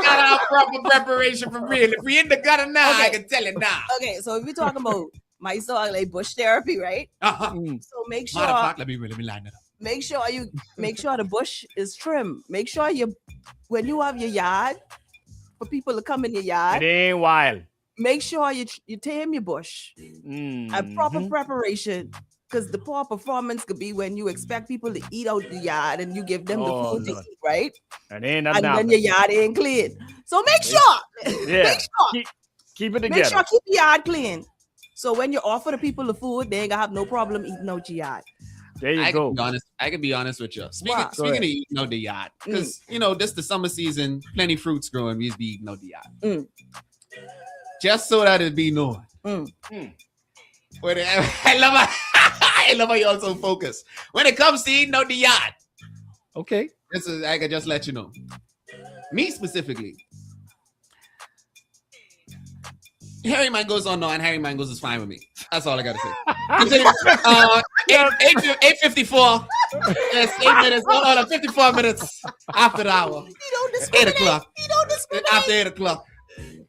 gotta have proper preparation for real. If we in the gutter now, I can tell you now. Okay, so if you're talking about my song like bush therapy, right? So make sure. Let me line it up. Make sure the bush is trimmed. Make sure when you have your yard, for people to come in your yard, it ain't wild. make sure you tame your bush. And proper preparation, because the poor performance could be when you expect people to eat out the yard and you give them the food to eat, right? And ain't And then your yard ain't clean. So make sure, keep it together. make sure keep your yard clean. So when you offer the people the food, they ain't gonna have no problem eating out your yard. There you go. I can be honest with you. Speaking Wow. of eating out the yard, because this the summer season, plenty fruits growing, we be eating out the yard. Just so that it be known. I love how you also focus. When it comes to eating out the yard. Okay. This is, I can just let you know. Me specifically. Harry Mangoes or no, and Harry Mangoes is fine with me. That's all I gotta say. 8:54. Yes, 8 minutes. Hold on, 54 minutes after the hour. 8 o'clock. After 8 o'clock.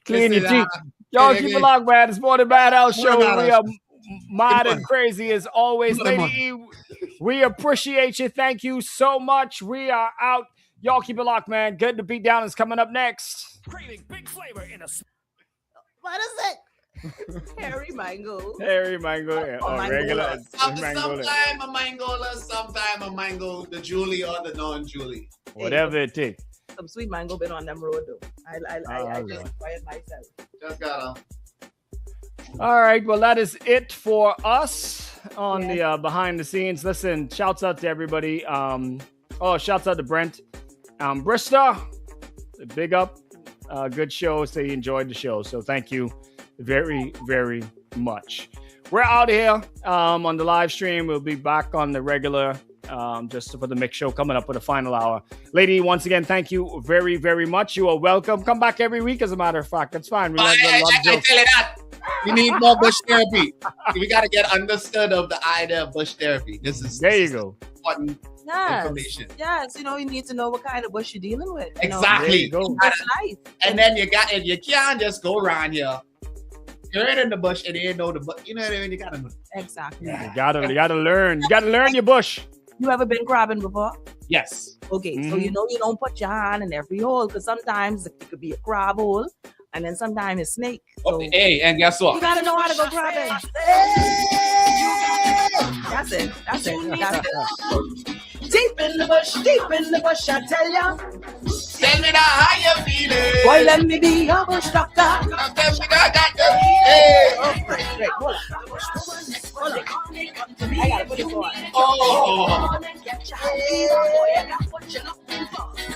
Clean your teeth. Y'all keep it locked, man. It's more than Bad House Show. We are mad and crazy as always. Lady E, we appreciate you. Thank you so much. We are out. Y'all keep it locked, man. Good to Beat Down is coming up next. Craving big flavor in a... What is it? Harry Mango. Harry Mango. Yeah. Regular. Sometime a mangola, sometime a mango, the Julie or the non-Julie. Whatever it takes. Some sweet mango been on them road though. I just enjoy it myself. Just gotta. All right, well, that is it for us on the behind the scenes. Listen, shouts out to everybody. Shouts out to Brent. Brista, big up. Good show. So you enjoyed the show. So thank you very, very much. We're out here on the live stream. We'll be back on the regular just for the mix show coming up with a final hour. Lady, once again, thank you very, very much. You are welcome. Come back every week, as a matter of fact. That's fine. I tell you that. We need more bush therapy. We got to get understood of the idea of bush therapy. This is important information. Yes, you need to know what kind of bush you're dealing with. Exactly. And then you can't just go around here. You're in the bush and you know the bush. You know what I mean? You gotta know. Exactly. You gotta learn. You gotta learn your bush. You ever been crabbing before? Yes. Okay, so you don't put your hand in every hole because sometimes it could be a crab hole and then sometimes a snake. So hey, and guess what? You gotta know how to go crabbing. That's it. Deep in the bush, I tell ya. Tell me now how you feeling. Boy, let me be your bush doctor. Tell me now got the Great. Hold on. I gotta put it on.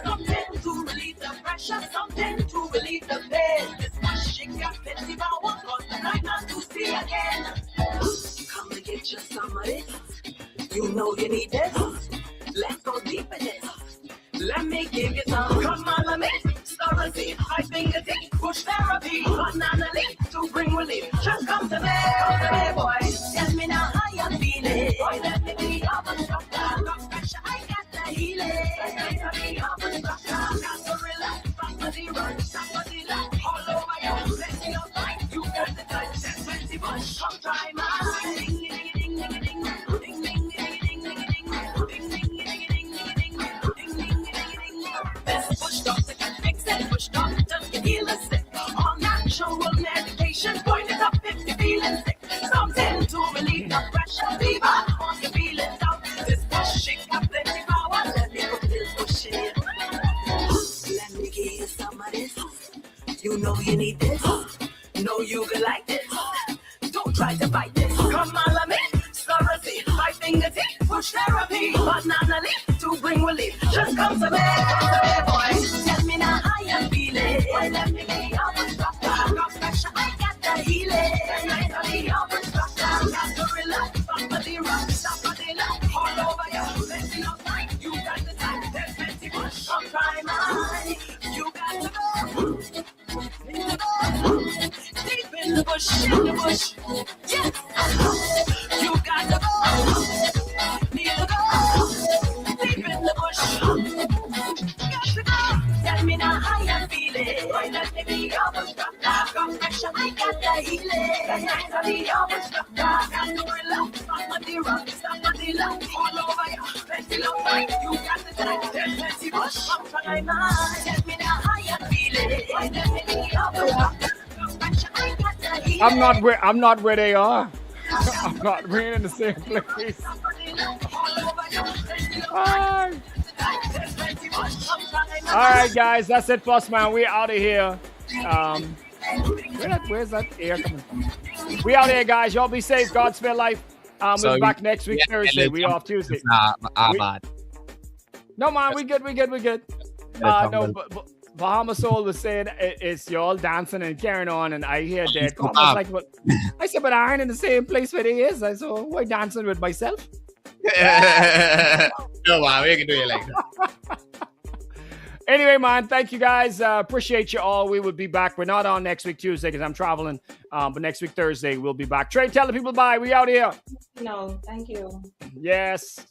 Something to relieve the pressure, something to relieve the pain. This much shake got plenty power, cause the night not to see again. Come to get you some of this. You know you need this. Let's go deep in this. Let me give you some. Come on, let me start a seed. High finger deep, push therapy. Banana leaf to bring relief. Just come to me, boy. Tell me now how you feeling. Boy, let me be your instructor. Got pressure, I got the healing. Let me be your instructor. Got to relax, somebody run, somebody laugh. All over you, plenty of time. You got the touch, 20 bush. Come try mine. Ding, ding, ding, ding, ding, ding, ding, ding, ding, ding, ding, ding, ding, ding. Push doctor can fix it. Push doctor can heal us sick. All natural medication. Point it up if you're feeling sick. Something to relieve the pressure. Fever on your feelings out. This pushing got plenty power. Let me put this pushing. Let me give you some of this. You know you need this. Know you can like this. Don't try to fight this. Come on, let me. Sorry, my finger tip. Push therapy. Banana leaf to bring relief. Just come to me, boy. Tell me now how you feeling. Boy, let me be your instructor. Got pressure, I got the healing. Let me be your instructor. Got to relax, somebody rock, somebody lock. All over you, plenty of time. You got the time, there's plenty much. Come try mine. You got to go. Deep in the bush, yes. You got to go. Need to go. Deep in the bush. Got to go. Tell me now how you feeling. Boy, let me be your instructor. Got pressure, I got the healing. Let me be your instructor. Got to relax. Somebody rock, somebody lock. All over you. Plenty of time. You got the time. There's plenty bush. Come try mine. Tell me now how you feeling. Boy, let me be your instructor. Got pressure, I got the healing. I'm not where they are. I'm not really in the same place. All right, guys, that's it for us, man. We out of here. Where's that air coming from? We out here, guys. Y'all be safe. God spare life. We'll be back next week, Thursday. We off Tuesday. Nah, no, man, we good. No, but Bahama Soul was saying it's you all dancing and carrying on, and I hear Dead Calm. I was like, well, I said, but I ain't in the same place where he is. I said, well, why dancing with myself? No, wow, we can do it like that. Anyway, man, thank you guys. Appreciate you all. We will be back. We're not on next week Tuesday because I'm traveling. But next week Thursday we'll be back. TRAE, tell the people bye. We out here. No, thank you. Yes.